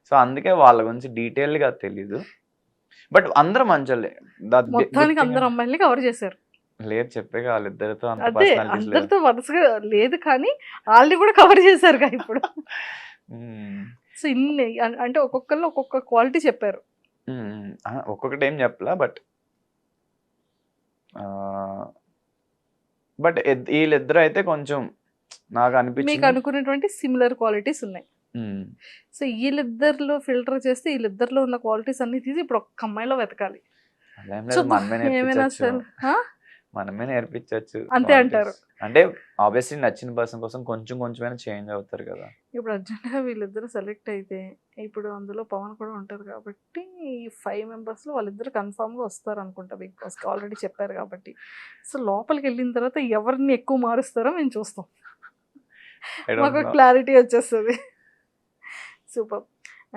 సో అందుకే వాళ్ళ గురించి డీటెయిల్గా తెలీదు. బట్ అందరూ మంచోళ్ళే. మొత్తానికి అందరు అమ్మాయిల్ని కవర్ చేశారు. లేదు చెప్పే వాళ్ళిద్దరితో అంత అదే పర్సనాలిటీస్ లేదు. అందరితో వరుసగా లేదు కానీ వాళ్ళని కూడా కవర్ చేశారు కదా ఇప్పుడు. సో ఇన్ని అంటే ఒక్కొక్కళ్ళు ఒక్కొక్క క్వాలిటీ చెప్పారు. ఒక్కొక్కటి ఏం చెప్పలా, బట్ వీళ్ళిద్దరు అయితే కొంచెం నాకు మీకు అనిపించింది. అనుకున్నటువంటి సిమిలర్ క్వాలిటీస్ ఉన్నాయి. సో వీళ్ళిద్దరిలో ఫిల్టర్ చేస్తే వీళ్ళిద్దరిలో ఉన్న క్వాలిటీస్ అన్ని తీసి ఇప్పుడు ఒక్క అమ్మాయిలో వెతకాలి. అలా ఏం సో లేదు, ఏమైనా అసలు మనమే నేర్పించవచ్చు. అంతే అంటారు. అంటే ఆబ్వియస్లీ నచ్చిన పర్సన్ కోసం కొంచెమైనా చేంజ్ అవుతారు కదా. ఇప్పుడు అర్జెంట్గా వీళ్ళిద్దరు సెలెక్ట్ అయితే ఇప్పుడు అందులో పవన్ కూడా ఉంటారు కాబట్టి ఈ 5 మెంబర్స్లో వాళ్ళిద్దరు కన్ఫామ్గా వస్తారు అనుకుంటా బిగ్ బాస్కి, ఆల్రెడీ చెప్పారు కాబట్టి. సో లోపలికి వెళ్ళిన తర్వాత ఎవరిని ఎక్కువ మారుస్తారో మేము చూస్తాం, మాకు క్లారిటీ వచ్చేస్తుంది. Super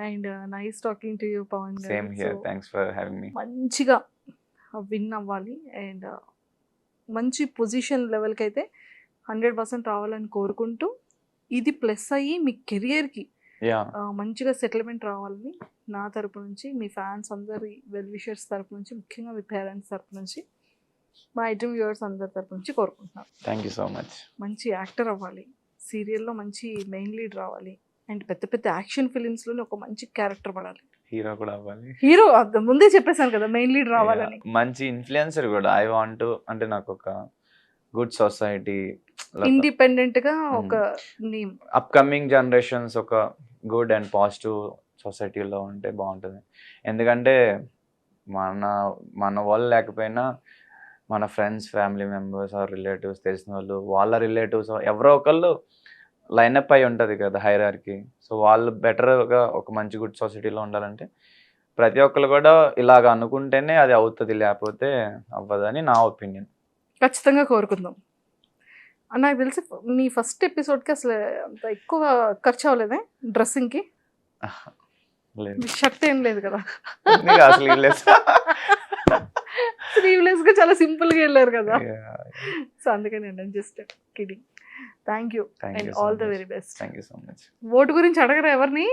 and nice talking to you Pawan garu. Same here, thanks for having me. మంచిగా విన్ అవ్వాలి అండ్ మంచి పొజిషన్ లెవెల్కి అయితే 100% రావాలని కోరుకుంటూ, ఇది ప్లస్ అయ్యి మీ కెరియర్కి యా మంచిగా సెటిల్మెంట్ రావాలని నా తరపు నుంచి, మీ ఫ్యాన్స్ అందరి వెల్ విషర్స్ తరపు నుంచి, ముఖ్యంగా మీ పేరెంట్స్ తరపు నుంచి, మా ఐడ్రీమ్ వ్యూవర్స్ అందరి తరపు నుంచి కోరుకుంటున్నాను. Thank you so much. మంచి యాక్టర్ అవ్వాలి, సీరియల్లో మంచి మెయిన్ లీడ్ రావాలి, అండ్ పెద్ద పెద్ద యాక్షన్ ఫిలిమ్స్లోనే ఒక మంచి క్యారెక్టర్ పడాలి. హీరో కూడా అవ్వాలి. హీరో ముందే చెప్పేశాను కదా, మెయిన్ లీడ్ రావాలని. Yeah, మంచి ఇన్ఫ్లుయెన్సర్ కూడా ఐ వాంట్, అంటే నాకు ఒక గుడ్ సొసైటీ, ఇండిపెండెంట్ గా ఒక నేమ్, అప్కమింగ్ జనరేషన్స్ ఒక గుడ్ అండ్ పాజిటివ్ సొసైటీలో ఉంటే బాగుంటుంది. ఎందుకంటే మన వాళ్ళు లేకపోయినా మన friends, family members or relatives, తెలిసిన వాళ్ళు, వాళ్ళ రిలేటివ్స్ ఎవరో ఒకళ్ళు లైనప్ అయి ఉంటుంది కదా హైరార్కీ. సో వాళ్ళు బెటర్గా ఒక మంచి గుడ్ సొసైటీలో ఉండాలంటే ప్రతి ఒక్కరు కూడా ఇలాగ అనుకుంటేనే అది అవుతుంది, లేకపోతే అవ్వదని నా ఒపీనియన్. ఖచ్చితంగా కోరుకుందాం. నాకు తెలిసి నీ ఫస్ట్ ఎపిసోడ్కి అసలు అంత ఎక్కువ ఖర్చు అవ్వలేదే డ్రెస్సింగ్కి? లేదు, షర్ట్ ఏం లేదు కదా, అసలు స్లీవ్లెస్ గా చాలా సింపుల్ గా వెళ్ళారు కదా. సో అందుకని నేను just kidding. Thank you and all the very best. Thank you so much. Vote గురించి అడగరా ఎవరిని?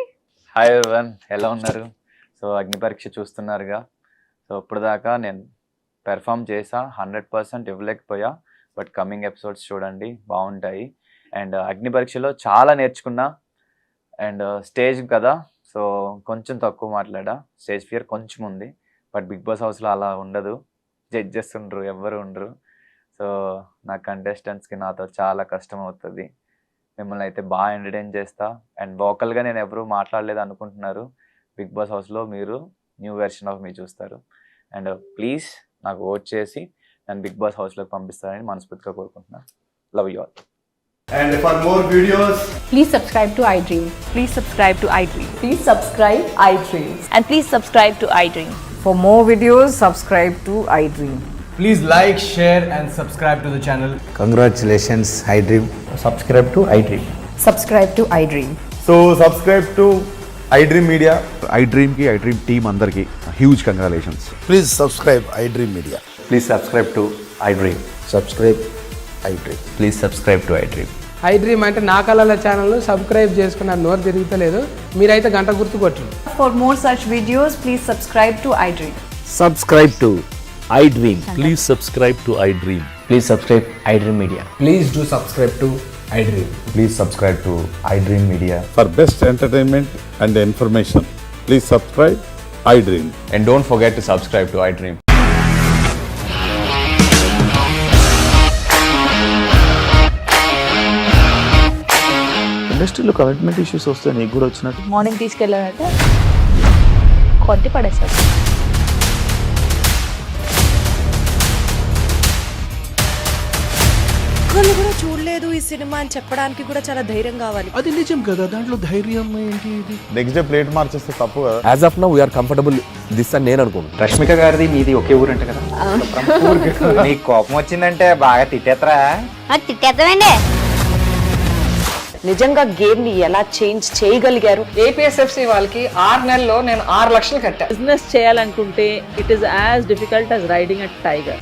హాయ్ ఎవరివన్, ఎలా ఉన్నారు? సో అగ్ని పరీక్ష చూస్తున్నారుగా. సో ఇప్పుడు దాకా నేను పెర్ఫామ్ చేసా, 100% ఇవ్వలేకపోయా, బట్ కమింగ్ ఎపిసోడ్స్ చూడండి, బాగుంటాయి. అండ్ అగ్ని పరీక్షలో చాలా నేర్చుకున్నా. అండ్ స్టేజ్ కదా, సో కొంచెం తక్కువ మాట్లాడా, స్టేజ్ ఫియర్ కొంచెం ఉంది. బట్ బిగ్ బాస్ హౌస్లో అలా ఉండదు, జడ్జెస్ ఉండరు, ఎవ్వరు ఉండరు. సో నా కంటెస్టెంట్స్కి నాతో చాలా కష్టం అవుతుంది. మిమ్మల్ని అయితే బాగా ఎంటర్టైన్ చేస్తా. అండ్ వోకల్గా నేను ఎవరు మాట్లాడలేదు అనుకుంటున్నారు, బిగ్ బాస్ హౌస్లో మీరు న్యూ వెర్షన్ ఆఫ్ మీ చూస్తారు. అండ్ ప్లీజ్ నాకు ఓట్ చేసి నన్ను బిగ్ బాస్ హౌస్లోకి పంపిస్తారని మనస్ఫూర్తిగా కోరుకుంటున్నాను. Love you all. And for more videos, Please subscribe to iDream. Please subscribe to iDream. Please subscribe iDream. And please subscribe to iDream. For more videos, subscribe to iDream. please like, share and subscribe to the channel. Congratulations, iDream. Subscribe to iDream. Subscribe to iDream. So subscribe to iDream Media. iDream ki iDream team andarki huge congratulations. Please subscribe iDream Media. Please subscribe to iDream. Subscribe iDream. Please subscribe to iDream. iDream అంటే నా కళల channel subscribe చేసుకున్న నోరు తిరుగుతలేదు, మీరైతే గంట గుర్తు కొట్టండి. For more such videos, please subscribe to iDream. Subscribe to iDream. Please subscribe to iDream. Please subscribe iDream Media. Please do subscribe to iDream. Please subscribe to iDream Media. For best entertainment and information, please subscribe iDream. And don't forget to subscribe to iDream. ఇండస్ట్రీలో commitment issues వస్తే నీకు కూడా వచ్చినట్టు morning తీసుకెళ్ళారంటే కొట్టి పడేస్తారు. ఒక్కళ్ళు కూడా చూడలేదు ఈ సినిమా అని చెప్పడానికి కూడా చాలా ధైర్యం కావాలి. అది నిజం కదా, దాంట్లో ధైర్యం ఏంటి? ఇది నెక్స్ట్ డే ప్లేట్ మార్చేస్తే తప్పు కదా. As of now, we are comfortable this అని నేను అనుకుంటున్నాను. రష్మిక గారిది మీది ఒకే ఊరంట కదా? నీకు కోపం వచ్చిందంటే బాగా తిట్టేత్తరా? తిట్టేద్దామండి. నిజంగా గేమ్ ని ఎలా చేంజ్ చేయగలిగారు? ఏపీఎస్ఎఫ్సి వాళ్ళకి 6 నెలల్లో నేను 6 లక్షలు కట్టా. బిజినెస్ చేయాలనుకుంటే it is as difficult as riding a tiger.